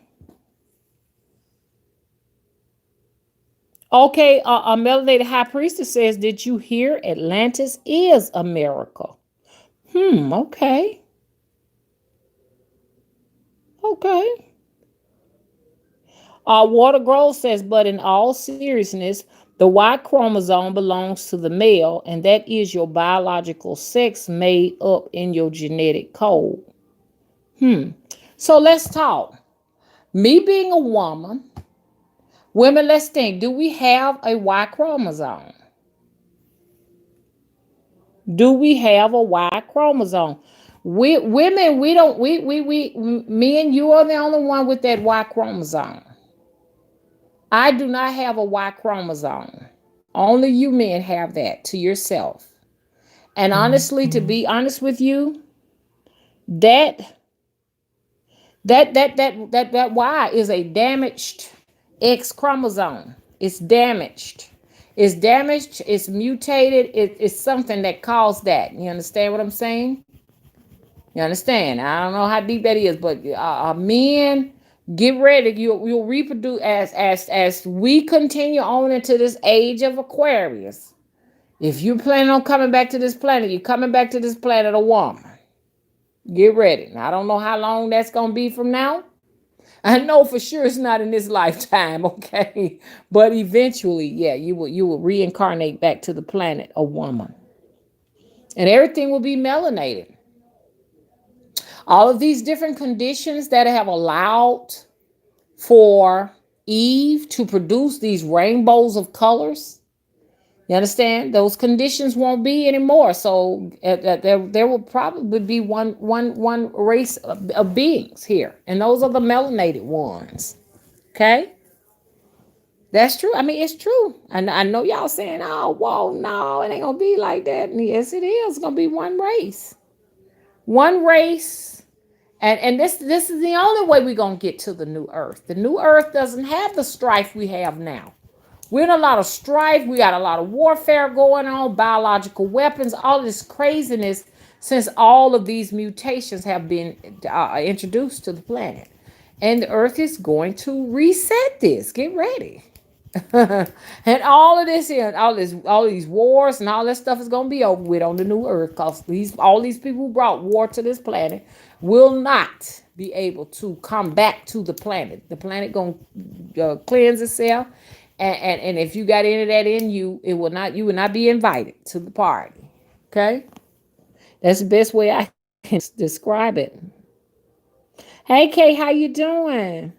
Okay, a melanated high priestess says, did you hear Atlantis is America? Okay. Okay. Water Grove says, but in all seriousness, the Y chromosome belongs to the male, and that is your biological sex made up in your genetic code. So let's talk. Me being a woman, women, let's think, do we have a Y chromosome? Do we have a Y chromosome? We women, we don't we me and you are the only one with that Y chromosome. I do not have a Y chromosome. Only you men have that to yourself. And honestly, to be honest with you, that that Y is a damaged X chromosome. It's damaged. It's damaged. It's mutated. It's something that caused that. You understand what I'm saying? You understand? I don't know how deep that is, but men, get ready. You'll reproduce as we continue on into this age of Aquarius. If you're planning on coming back to this planet, you're coming back to this planet a woman. Get ready. Now, I don't know how long that's gonna be from now. I know for sure it's not in this lifetime, okay? But eventually, yeah, you will reincarnate back to the planet a woman, and everything will be melanated. All of these different conditions that have allowed for Eve to produce these rainbows of colors. You understand? Those conditions won't be anymore. So there will probably be one race of beings here, and those are the melanated ones. Okay, that's true. I mean, it's true. And I know y'all saying, "Oh, whoa, no, it ain't gonna be like that." And yes, it is. It's gonna be one race. And this is the only way we're gonna get to the new earth. The new earth doesn't have the strife we have now. We're in a lot of strife. We got a lot of warfare going on, biological weapons, all this craziness since all of these mutations have been introduced to the planet. And the earth is going to reset this. Get ready. And all of this here, all these wars and all that stuff is gonna be over with on the new earth. Because all these people who brought war to this planet will not be able to come back to the planet. The planet gonna cleanse itself, and if you got any of that in you, it will not. You will not be invited to the party. Okay, that's the best way I can describe it. Hey, Kay, how you doing?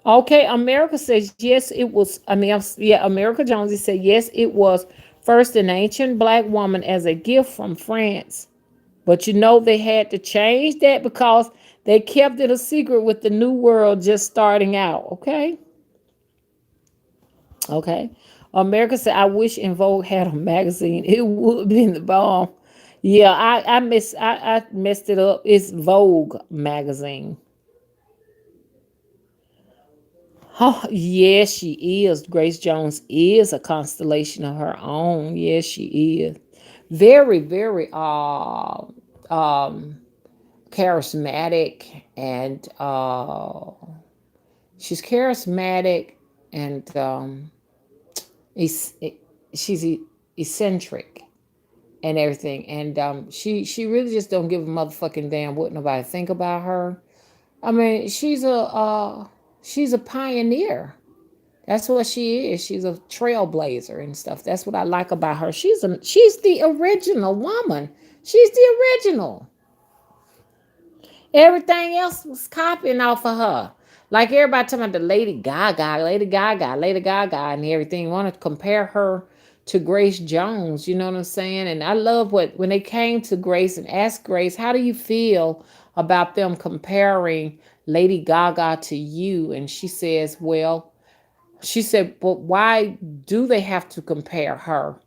Okay, America says yes, it was. I mean, yeah, America Jonesy said yes, it was first an ancient black woman as a gift from France. But they had to change that because they kept it a secret with the new world just starting out. Okay, okay. America said, I wish In Vogue had a magazine. It would have been the bomb. Yeah, I messed it up. It's Vogue magazine. Oh, yes, she is. Grace Jones is a constellation of her own. Yes, she is. Very, very charismatic, and she's charismatic, and es- she's eccentric and everything. And she really just don't give a motherfucking damn what nobody think about her. I mean, she's a pioneer. That's what she is. She's a trailblazer and stuff. That's what I like about her. She's the original woman. She's the original. Everything else was copying off of her. Like everybody talking about the Lady Gaga, and everything. Want to compare her to Grace Jones, you know what I'm saying? And I love when they came to Grace and asked Grace, how do you feel about them comparing Lady Gaga to you? And she says, well, she said, but why do they have to compare her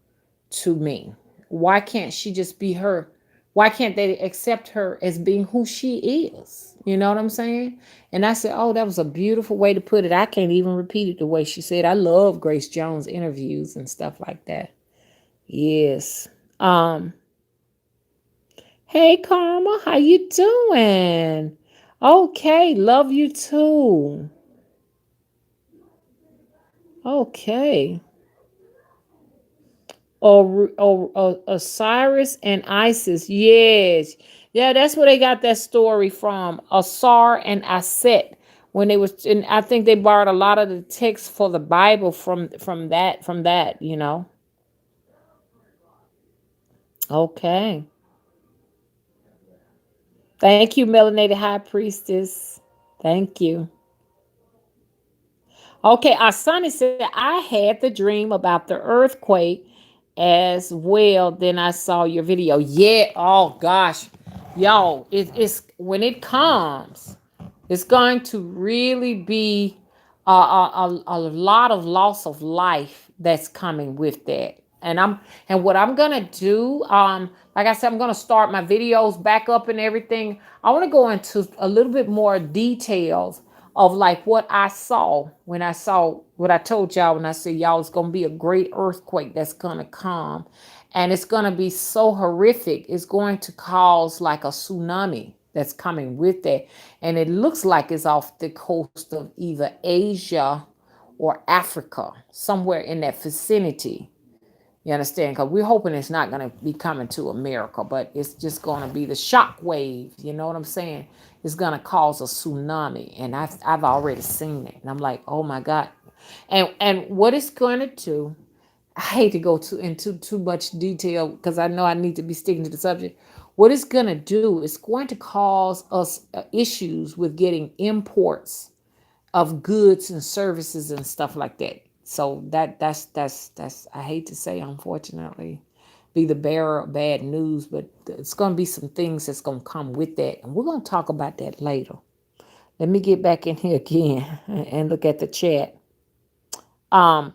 to me? Why can't she just be her? Why can't they accept her as being who she is? You know what I'm saying? And I said, oh, that was a beautiful way to put it. I can't even repeat it the way she said. I love Grace Jones interviews and stuff like that. Yes. Um, hey Karma, how you doing? Okay, love you too. Okay. Or Osiris and Isis. Yes. Yeah, that's where they got that story from. Asar and Aset. When they was and I think they borrowed a lot of the text for the Bible from that. Okay. Thank you, Melanated High Priestess. Thank you. Okay, our son said I had the dream about the earthquake as well. Then I saw your video. Yeah. Oh gosh, yo, it's when it comes, it's going to really be a lot of loss of life that's coming with that. And what I'm gonna do, like I said, I'm gonna start my videos back up and everything. I want to go into a little bit more details of like what I saw when I saw what I told y'all when I said y'all it's gonna be a great earthquake that's gonna come, and it's gonna be so horrific. It's going to cause like a tsunami that's coming with that, and it looks like it's off the coast of either Asia or Africa, somewhere in that vicinity. You understand? Because we're hoping it's not going to be coming to America, but it's just going to be the shock wave. You know what I'm saying? It's going to cause a tsunami, and I've already seen it, and I'm like, oh my god. And what it's going to do? I hate to go into too much detail because I know I need to be sticking to the subject. What it's going to do is going to cause us issues with getting imports of goods and services and stuff like that. So that's I hate to say, unfortunately, be the bearer of bad news, but it's going to be some things that's going to come with that, and we're going to talk about that later. Let me get back in here again and look at the chat. Um,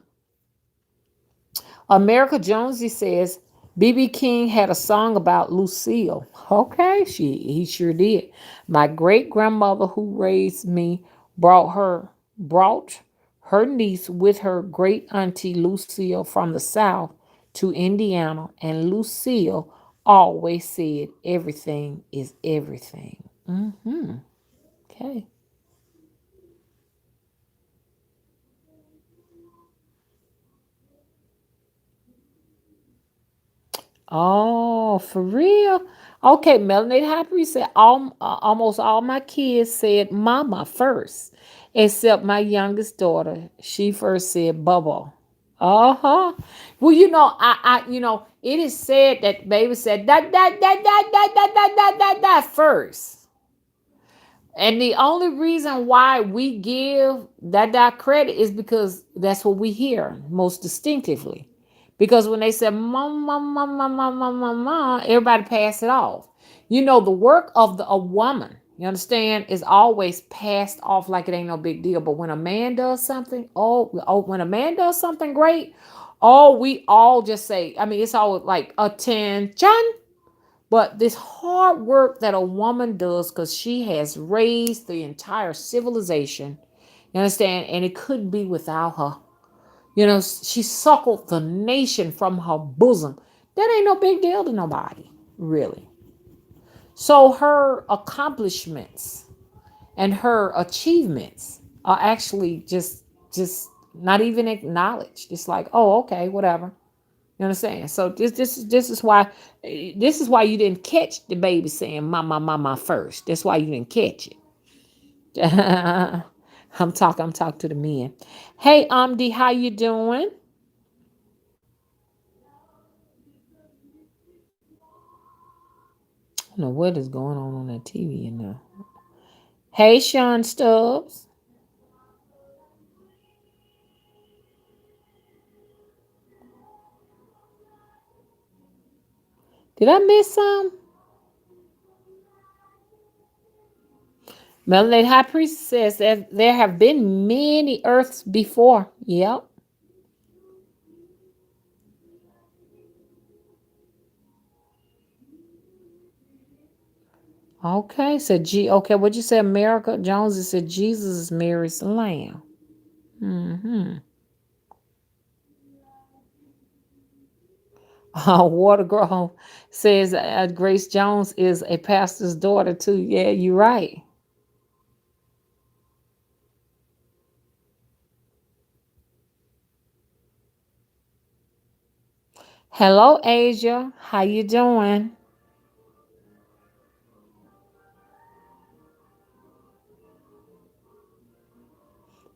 America Jonesy says BB King had a song about Lucille. Okay, he sure did. My great grandmother who raised me brought her niece with her great auntie Lucille from the South to Indiana, and Lucille always said everything is everything. Mm-hmm. Okay. Oh, for real? Okay, Melanated Hyper said almost all my kids said mama first, except my youngest daughter. She first said bubble. Uh-huh. Well, it is said that baby said that first. And the only reason why we give that credit is because that's what we hear most distinctively. Because when they say mama, mama, mama, mama, everybody pass it off. The work of a woman, you understand, is always passed off like it ain't no big deal. But when a man does something, when a man does something great, we all just say, I mean, it's all like attention. But this hard work that a woman does, because she has raised the entire civilization, you understand? And it couldn't be without her. She suckled the nation from her bosom. That ain't no big deal to nobody, really. So her accomplishments and her achievements are actually just not even acknowledged. It's like, oh, okay, whatever. You understand? So this is why you didn't catch the baby saying mama mama first. That's why you didn't catch it. I'm talking to the men. Hey Amdi, how you doing? I don't know what is going on that TV in there. Hey Sean Stubbs. Did I miss some? Melanated High Priest says that there have been many earths before. Yep. Okay, so okay, what'd you say, America? Jones said Jesus is Mary's lamb. Mm-hmm. Water Grove says Grace Jones is a pastor's daughter too. Yeah, you're right. Hello, Asia. How you doing?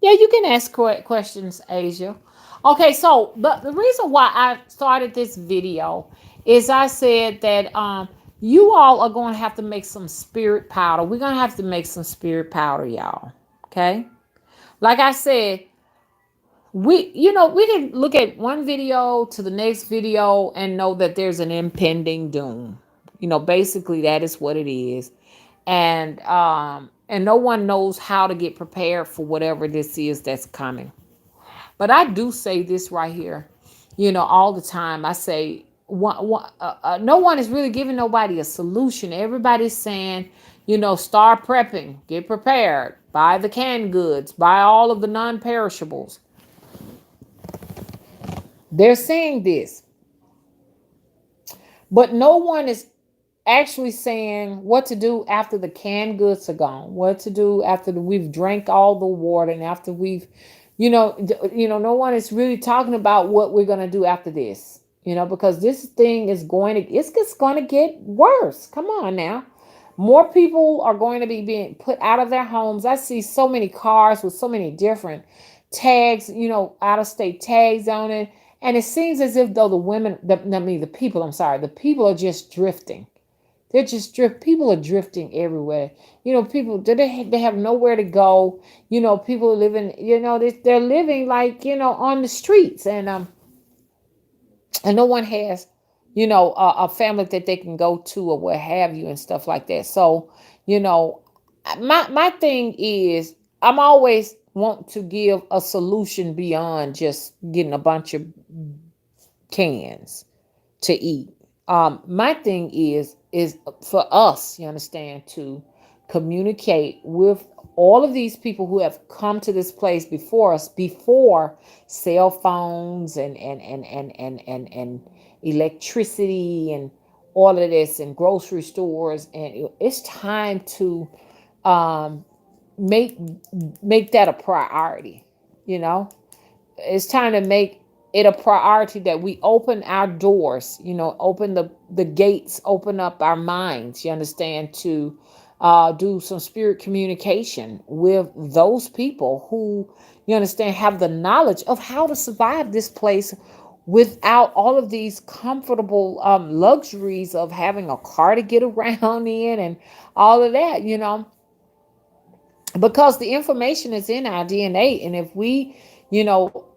Yeah, you can ask questions, Asia. Okay, so but the reason why I started this video is I said that you all are going to have to make some spirit powder. We're going to have to make some spirit powder, y'all. Okay? Like I said, we can look at one video to the next video and know that there's an impending doom. Basically that is what it is. And no one knows how to get prepared for whatever this is that's coming. But I do say this right here, all the time. I say no one is really giving nobody a solution. Everybody's saying, start prepping, get prepared, buy the canned goods, buy all of the non-perishables. They're saying this, but no one is actually saying what to do after the canned goods are gone, what to do after we've drank all the water, and after we've, no one is really talking about what we're going to do after this, because this thing is it's just going to get worse. Come on now. More people are going to be being put out of their homes. I see so many cars with so many different tags, out of state tags on it. And it seems as if though the people, I'm sorry, the people are just drifting. They're just people are drifting everywhere. People, they have nowhere to go. People are living, they're living like, on the streets. And no one has, a family that they can go to or what have you and stuff like that. So, you know, my thing is I'm always want to give a solution beyond just getting a bunch of cans to eat. My thing is for us, you understand, to communicate with all of these people who have come to this place before us, before cell phones and electricity and all of this in grocery stores, and it's time to um, make make that a priority. You know, it's time to make it a priority that we open our doors, open the gates, open up our minds, you understand, to do some spirit communication with those people who, you understand, have the knowledge of how to survive this place without all of these comfortable luxuries of having a car to get around in and all of that, because the information is in our DNA. And if we,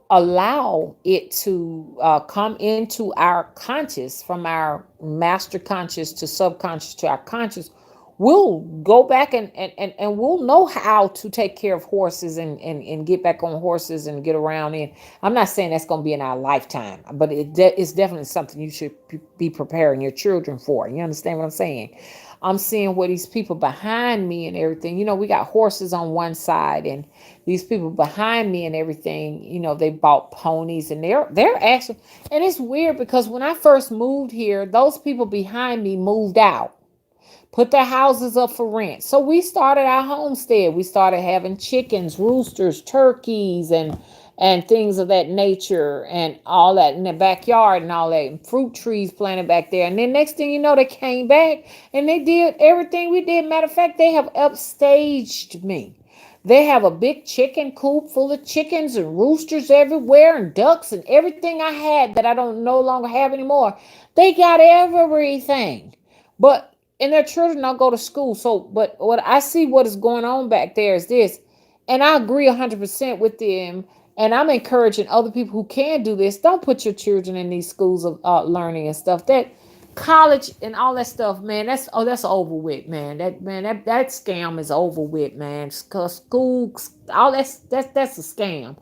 allow it to come into our conscious, from our master conscious to subconscious to our conscious, we'll go back and we'll know how to take care of horses and get back on horses and get around in. I'm not saying that's going to be in our lifetime, but it's definitely something you should be preparing your children for. You understand what I'm saying? I'm seeing where these people behind me and everything, we got horses on one side, and these people behind me and everything, they bought ponies, and they're actually, and it's weird because when I first moved here, those people behind me moved out, put their houses up for rent. So we started our homestead. We started having chickens, roosters, turkeys, and things of that nature, and all that in the backyard, and all that, and fruit trees planted back there. And then next thing you know, they came back and they did everything we did. Matter of fact, they have upstaged me. They have a big chicken coop full of chickens and roosters everywhere and ducks and everything I had that I don't no longer have anymore. They got everything. But and their children don't go to school. So, but what I see, what is going on back there is this, and I agree 100% with them. And I'm encouraging other people who can do this. Don't put your children in these schools of learning and stuff. That college and all that stuff, man. That's over with, man. That scam is over with, man. Cause school, all that's a scam.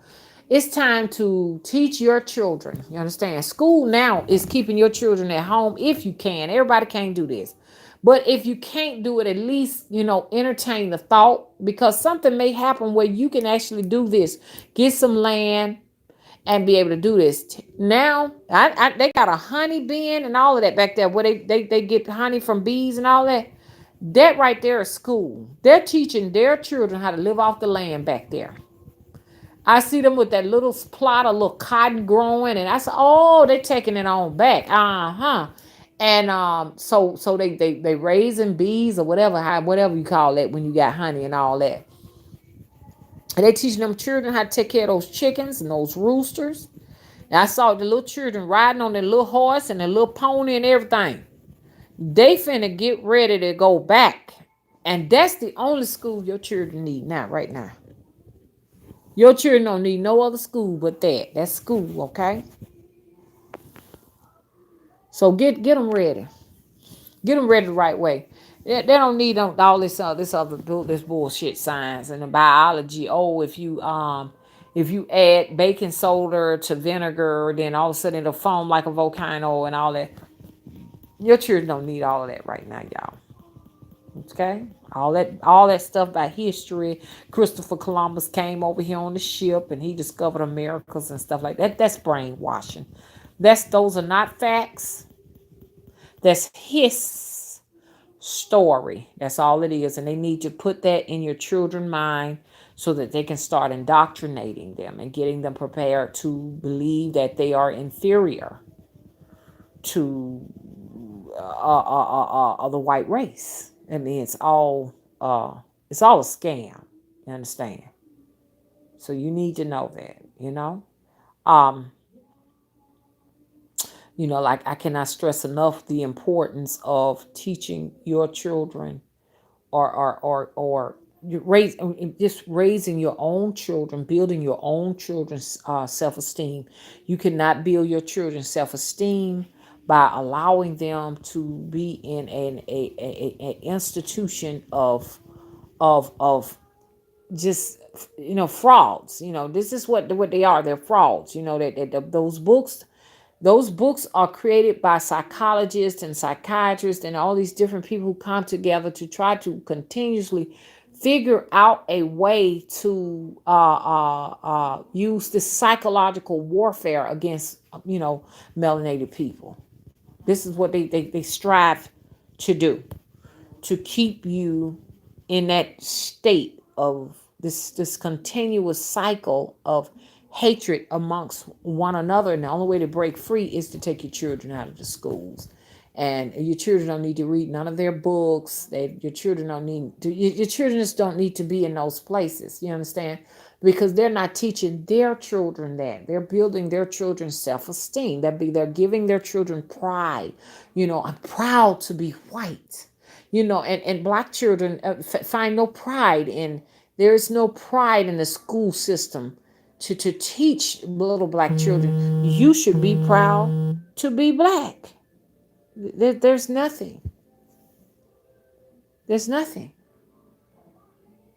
It's time to teach your children. You understand? School now is keeping your children at home if you can. Everybody can't do this. But if you can't do it, at least, entertain the thought, because something may happen where you can actually do this. Get some land and be able to do this. Now, they got a honey bin and all of that back there where they get honey from bees and all that. That right there is school. They're teaching their children how to live off the land back there. I see them with that little plot of little cotton growing, and I said, "Oh, they're taking it on back." Uh-huh. And so they raising bees or whatever you call it when you got honey and all that. And they teaching them children how to take care of those chickens and those roosters. And I saw the little children riding on their little horse and their little pony and everything. They finna get ready to go back. And that's the only school your children need now, right now. Your children don't need no other school but that. That's school, okay? So get them ready. Get them ready the right way. They don't need all this bullshit science and the biology. Oh, if you add baking soda to vinegar, then all of a sudden it'll foam like a volcano and all that. Your children don't need all of that right now, y'all. Okay? All that stuff about history. Christopher Columbus came over here on the ship and he discovered Americas and stuff like that. That's brainwashing. Those are not facts. That's his story. That's all it is. And they need to put that in your children's mind so that they can start indoctrinating them and getting them prepared to believe that they are inferior to the white race. I mean, it's all a scam. You understand? So you need to know that. Um, like, I cannot stress enough the importance of teaching your children, or just raising your own children, building your own children's self-esteem. You cannot build your children's self-esteem by allowing them to be in an institution of just frauds. This is what they are. They're frauds. That those books are created by psychologists and psychiatrists and all these different people who come together to try to continuously figure out a way to use this psychological warfare against melanated people. This is what they strive to do, to keep you in that state of this continuous cycle of hatred amongst one another. And the only way to break free is to take your children out of the schools. And your children don't need to read none of their books. Your children don't need to, your children just don't need to be in those places. You understand? Because they're not teaching their children that. They're building their children's self-esteem. They're giving their children pride. I'm proud to be white. And black children find no pride in, there is no pride in the school system to teach little black children, you should be proud to be black. There's nothing. There's nothing.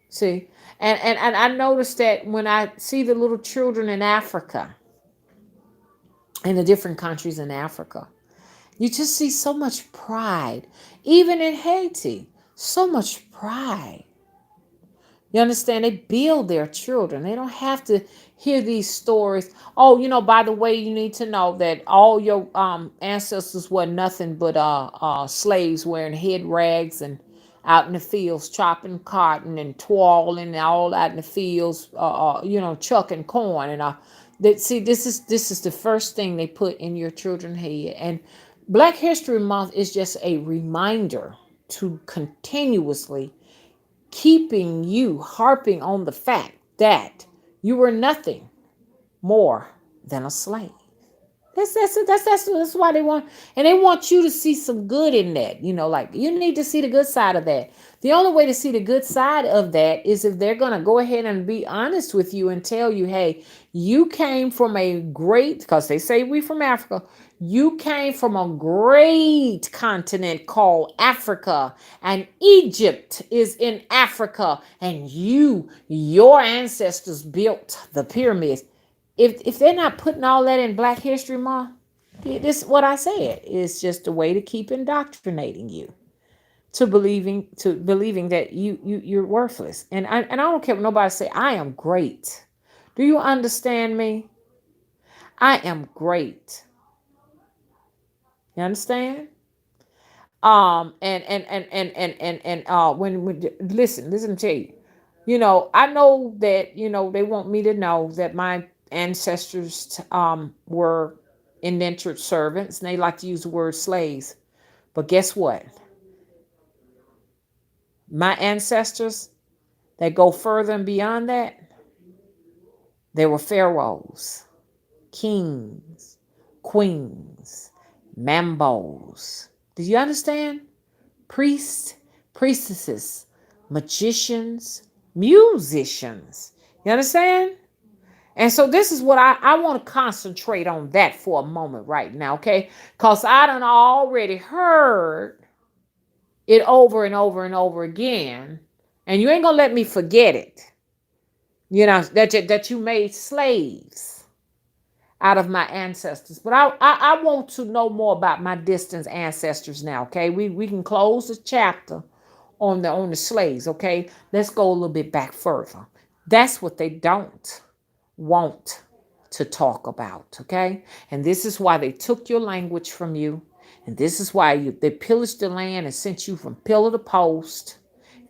See? And I noticed that when I see the little children in Africa, in the different countries in Africa, you just see so much pride. Even in Haiti, so much pride. You understand? They build their children. They don't have to hear these stories. Oh, by the way, you need to know that all your ancestors were nothing but slaves wearing head rags and out in the fields chopping cotton and twirling and all out in the fields, chucking corn. And see, this is the first thing they put in your children's head. And Black History Month is just a reminder to continuously keeping you harping on the fact that you were nothing more than a slave. That's why they want, and they want you to see some good in that. Like you need to see the good side of that. The only way to see the good side of that is if they're gonna go ahead and be honest with you and tell you, hey, you came from a great, because they say we from Africa, you came from a great continent called Africa, and Egypt is in Africa, and your ancestors built the pyramids. If they're not putting all that in Black History Month, this what I said is just a way to keep indoctrinating you to believing that you're worthless. And I don't care what nobody say. I am great. Do you understand me? I am great. You understand? When listen to you. I know that they want me to know that my ancestors were indentured servants, and they like to use the word slaves. But guess what? My ancestors that go further and beyond that, they were pharaohs, kings, queens, mambos. Do you understand? Priests, priestesses, magicians, musicians. You understand? And so this is what I want to concentrate on that for a moment right now, okay? Because I done already heard it over and over and over again. And you ain't going to let me forget it. That you made slaves out of my ancestors. But I want to know more about my distant ancestors now, okay? We can close the chapter on the slaves, okay? Let's go a little bit back further. That's what they don't want to talk about, okay? And this is why they took your language from you. And this is why they pillaged the land and sent you from pillar to post.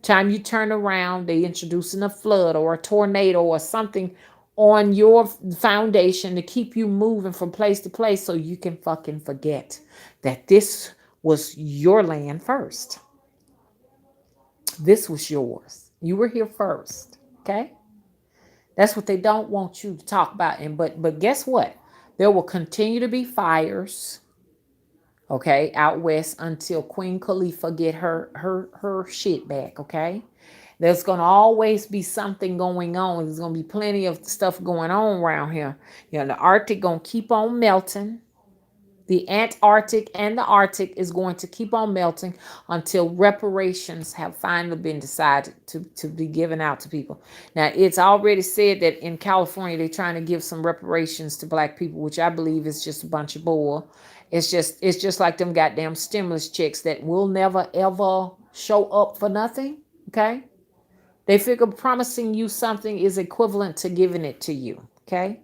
Time you turn around, they introducing a flood or a tornado or something on your foundation to keep you moving from place to place so you can fucking forget that this was your land first. This was yours. You were here first, okay? That's what they don't want you to talk about. But guess what? There will continue to be fires, okay, out west until Queen Khalifa get her shit back, okay? There's going to always be something going on. There's going to be plenty of stuff going on around here. The Arctic going to keep on melting. The Antarctic and the Arctic is going to keep on melting until reparations have finally been decided to be given out to people. Now, it's already said that in California, they're trying to give some reparations to black people, which I believe is just a bunch of bull. It's just like them goddamn stimulus checks that will never, ever show up for nothing, okay? They figure promising you something is equivalent to giving it to you, okay?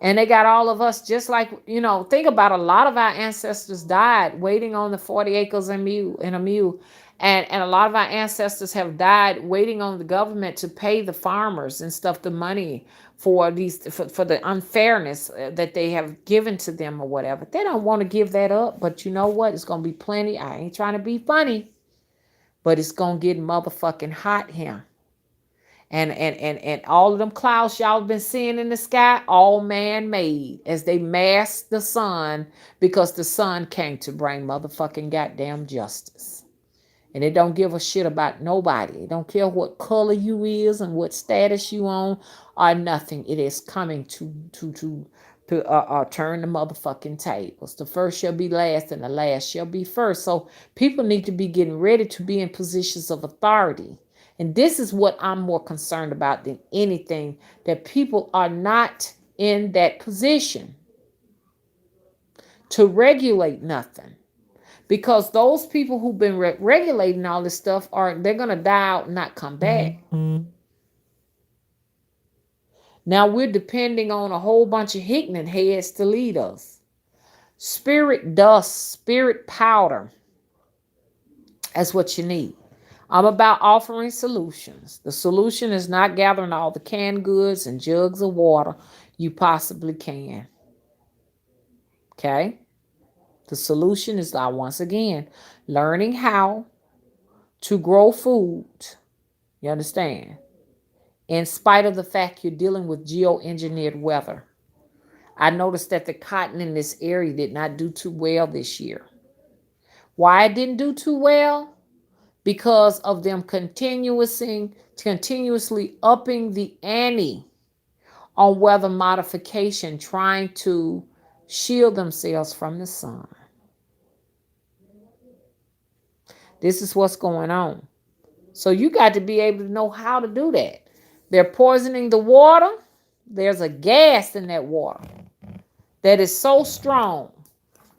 And they got all of us just like, think about a lot of our ancestors died waiting on the 40 acres and a mule. And a lot of our ancestors have died waiting on the government to pay the farmers and stuff the money for for the unfairness that they have given to them or whatever. They don't want to give that up, but you know what? It's gonna be plenty. I ain't trying to be funny, but it's gonna get motherfucking hot here. And all of them clouds y'all been seeing in the sky, all man-made, as they mask the sun, because the sun came to bring motherfucking goddamn justice. And it don't give a shit about nobody. It don't care what color you is and what status you on or nothing. It is coming to turn the motherfucking tables. The first shall be last and the last shall be first. So people need to be getting ready to be in positions of authority. And this is what I'm more concerned about than anything, that people are not in that position to regulate nothing. Because those people who've been regulating all this stuff they're going to die out and not come back. Mm-hmm. Now we're depending on a whole bunch of ignorant heads to lead us. Spirit dust, spirit powder. That's what you need. I'm about offering solutions. The solution is not gathering all the canned goods and jugs of water you possibly can. Okay? The solution is, once again, learning how to grow food. You understand? In spite of the fact you're dealing with geoengineered weather. I noticed that the cotton in this area did not do too well this year. Why it didn't do too well? Because of them continuously upping the ante on weather modification, trying to shield themselves from the sun. This is what's going on. So you got to be able to know how to do that. They're poisoning the water. There's a gas in that water that is so strong.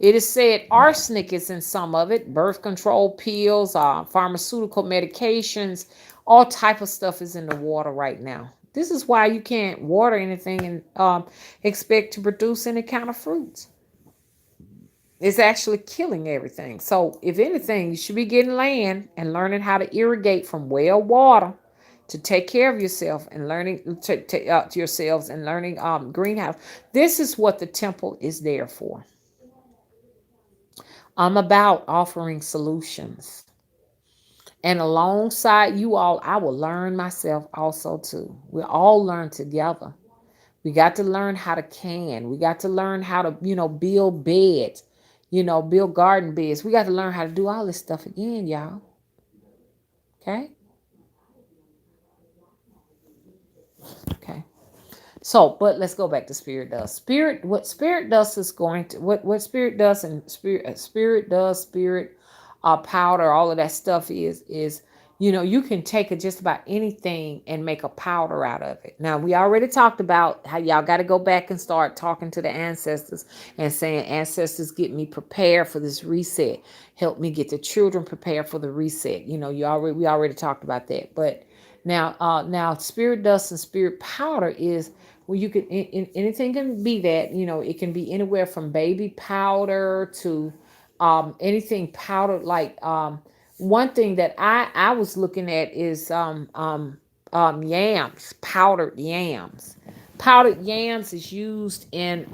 It is said arsenic is in some of it. Birth control pills, pharmaceutical medications, all type of stuff is in the water right now. This is why you can't water anything and expect to produce any kind of fruits. It's actually killing everything. So if anything, you should be getting land and learning how to irrigate from well water to take care of yourself and learning to yourselves and learning greenhouse. This is what the temple is there for. I'm about offering solutions. And alongside you all, I will learn myself also too. We'll all learn together. We got to learn how to can. We got to learn how to, build beds, build garden beds. We got to learn how to do all this stuff again, y'all. Okay? Okay. So, but let's go back to spirit dust. What spirit dust is going to, what spirit dust and spirit dust, spirit powder, all of that stuff is, you can take just about anything and make a powder out of it. Now, we already talked about how y'all got to go back and start talking to the ancestors and saying, ancestors, get me prepared for this reset. Help me get the children prepared for the reset. We already talked about that. But now spirit dust and spirit powder is, well, you can anything can be that. It can be anywhere from baby powder to anything powdered. Like one thing that I was looking at is yams, powdered yams. Powdered yams is used in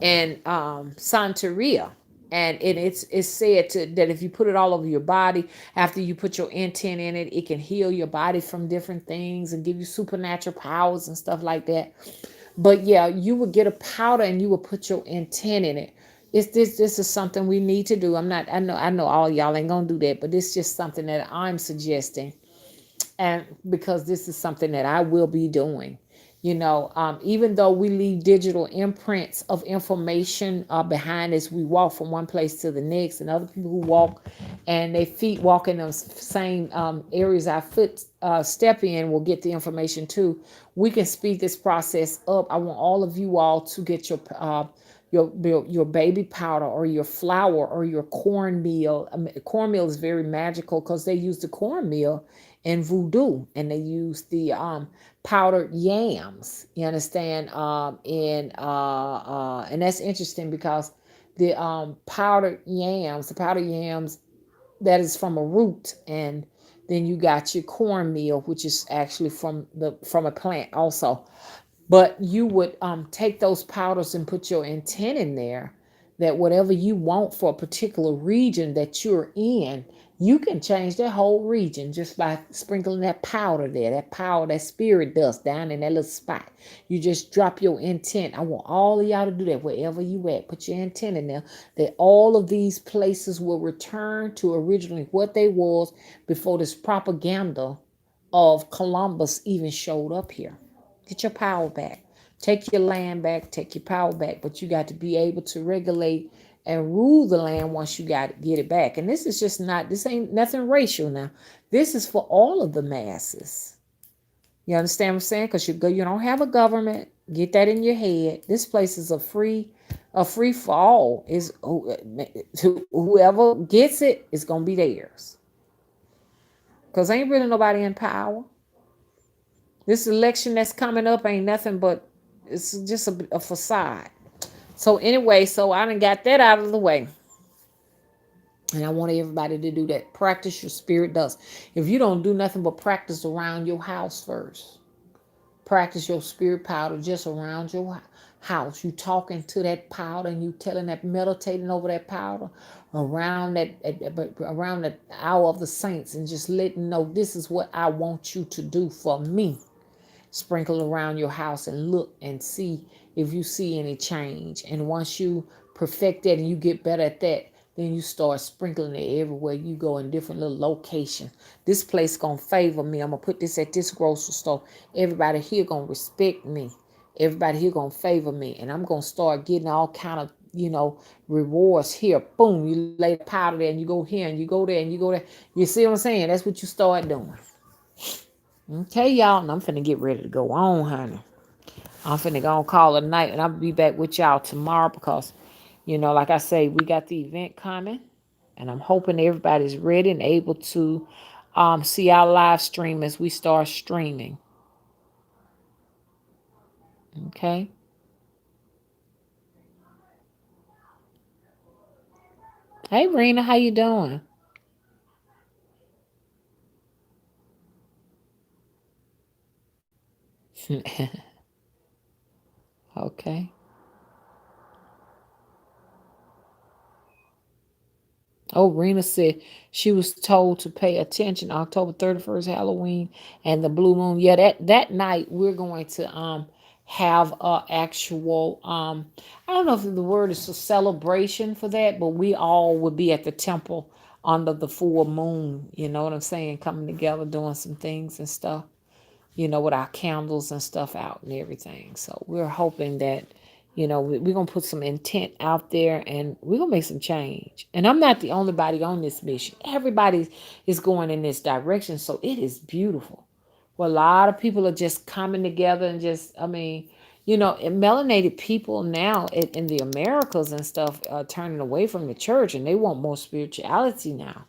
Santeria. And it's said that if you put it all over your body, after you put your intent in it, it can heal your body from different things and give you supernatural powers and stuff like that. But yeah, you would get a powder and you would put your intent in it. This is something we need to do. I know all y'all ain't gonna do that, but it's just something that I'm suggesting. And because this is something that I will be doing. Even though we leave digital imprints of information behind as we walk from one place to the next, and other people who walk and their feet walk in those same areas our foot step in will get the information too. We can speed this process up. I want all of you all to get your baby powder or your flour or your cornmeal. Cornmeal is very magical because they use the cornmeal in voodoo, and they use the powdered yams. You understand? And that's interesting because the powdered yams, that is from a root, and then you got your cornmeal, which is actually from a plant also. But you would take those powders and put your intent in there, that whatever you want for a particular region that you're in, you can change that whole region just by sprinkling that powder there, that powder, that spirit dust down in that little spot. You just drop your intent. I want all of y'all to do that wherever you at. Put your intent in there, that all of these places will return to originally what they was before this propaganda of Columbus even showed up here. Get your power back. Take your land back. Take your power back. But you got to be able to regulate and rule the land once you got to get it back. And this is just not, this ain't nothing racial now. This is for all of the masses. You understand what I'm saying? Because you don't have a government. Get that in your head. This place is a free for all. Is whoever gets it is gonna be theirs. Because ain't really nobody in power. This election that's coming up ain't nothing but, it's just a facade. So anyway, so I done got that out of the way. And I want everybody to do that. Practice your spirit dust. If you don't do nothing but practice around your house first, practice your spirit powder just around your house. You talking to that powder, and you telling that, meditating over that powder around that hour of the saints, and just letting know, this is what I want you to do for me. Sprinkle around your house and look and see if you see any change. And once you perfect that and you get better at that, then you start sprinkling it everywhere you go, in different little locations. This place gonna favor me. I'm gonna put this at this grocery store. Everybody here gonna respect me. Everybody here gonna favor me, and I'm gonna start getting all kind of rewards here. Boom, you lay the powder there, and you go here, and you go there, and you go there. You see what I'm saying? That's what you start doing. Okay, y'all, and I'm finna get ready to go on, honey. I'm finna go on, call it a night, and I'll be back with y'all tomorrow because, like I say, we got the event coming, and I'm hoping everybody's ready and able to see our live stream as we start streaming. Okay. Hey, Rena, how you doing? Okay. Oh, Rena said she was told to pay attention October 31st, Halloween, and the blue moon. Yeah, that night we're going to have a actual I don't know if the word is a celebration for that, but we all would be at the temple under the full moon. You know what I'm saying? Coming together, doing some things and stuff, with our candles and stuff out and everything. So we're hoping that, we're going to put some intent out there, and we're going to make some change. And I'm not the only body on this mission. Everybody is going in this direction. So it is beautiful. Well, a lot of people are just coming together and just, melanated people now in the Americas and stuff are turning away from the church, and they want more spirituality now,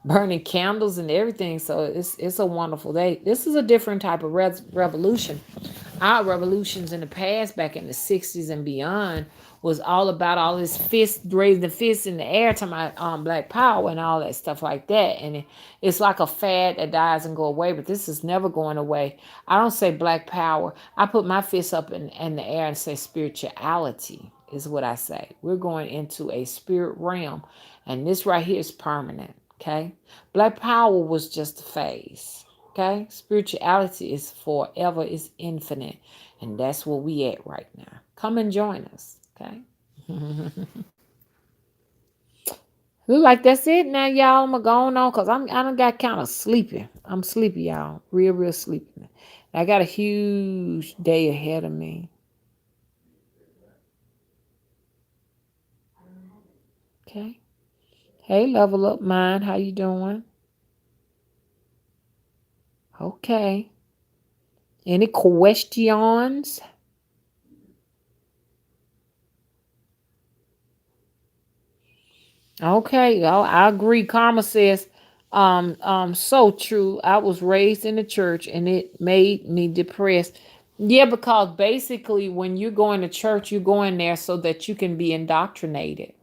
burning candles and everything. So it's a wonderful day. This is a different type of revolution. Our revolutions in the past, back in the 60s and beyond, was all about all this fist, raising the fist in the air, talking about black power and all that stuff like that. And it's like a fad that dies and go away, but this is never going away. I don't say black power. I put my fist up in the air and say spirituality is what I say. We're going into a spirit realm, and this right here is permanent. Okay, black power was just a phase. Okay, spirituality is forever, is infinite, and that's where we at right now. Come and join us. Okay. Look like that's it now, y'all. I'm gonna go on because I done got kind of sleepy. I'm sleepy, y'all. Real sleepy. I got a huge day ahead of me. Okay. Hey, level up mind. How you doing? Okay. Any questions? Okay, I agree. Karma says, So true. I was raised in the church and it made me depressed. Yeah, because basically when you go into church, you go in there so that you can be indoctrinated.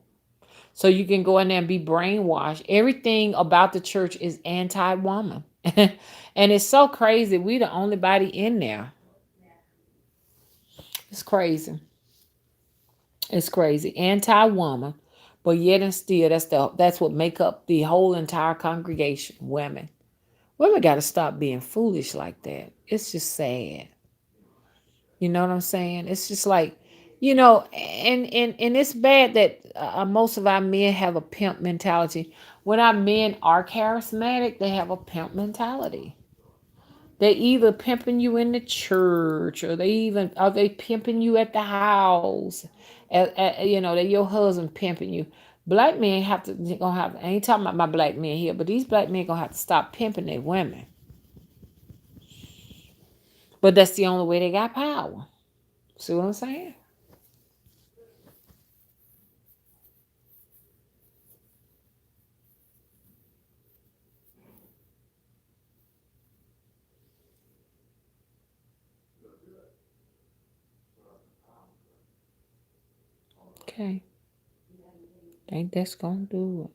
So you can go in there and be brainwashed. Everything about the church is anti-woman. And it's so crazy. We the only body in there. It's crazy. It's crazy. Anti-woman. But yet and still that's what make up the whole entire congregation, women. Women got to stop being foolish like that. It's just sad. You know what I'm saying? It's just like, and it's bad that most of our men have a pimp mentality. When our men are charismatic, they have a pimp mentality. They either pimping you in the church, or they even are they pimping you at the house. They your husband pimping you. Black men have to gonna have. I ain't talking about my black men here, but these black men gonna have to stop pimping their women. But that's the only way they got power. See what I'm saying? Okay. Think that's gonna do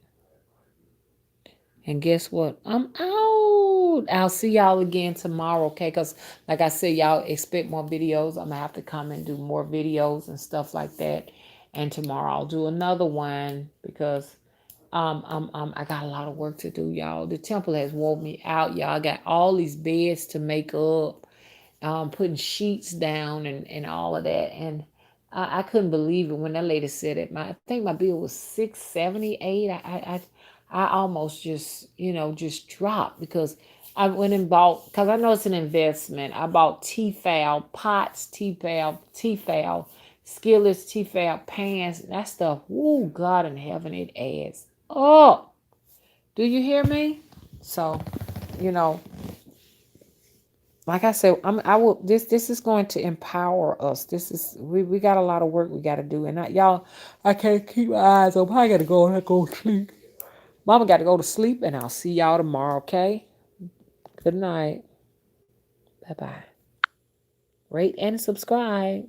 it. And guess what? I'm out. I'll see y'all again tomorrow, okay? Because, like I said, y'all expect more videos. I'm going to have to come and do more videos and stuff like that. And tomorrow I'll do another one because I got a lot of work to do, y'all. The temple has wore me out, y'all. I got all these beds to make up, putting sheets down and all of that. And I couldn't believe it when that lady said it. I think my bill was 678. I almost just dropped because I went and bought, because I know it's an investment. I bought Tefal pots, Tefal skillets, Tefal pans. That stuff, woo, God in heaven, it adds up. Do you hear me? So, you know, like I said, I will. This is going to empower us. This is we got a lot of work we got to do, and y'all, I can't keep my eyes open. I got to go. I go to sleep. Mama got to go to sleep, and I'll see y'all tomorrow. Okay. Good night. Bye bye. Rate and subscribe.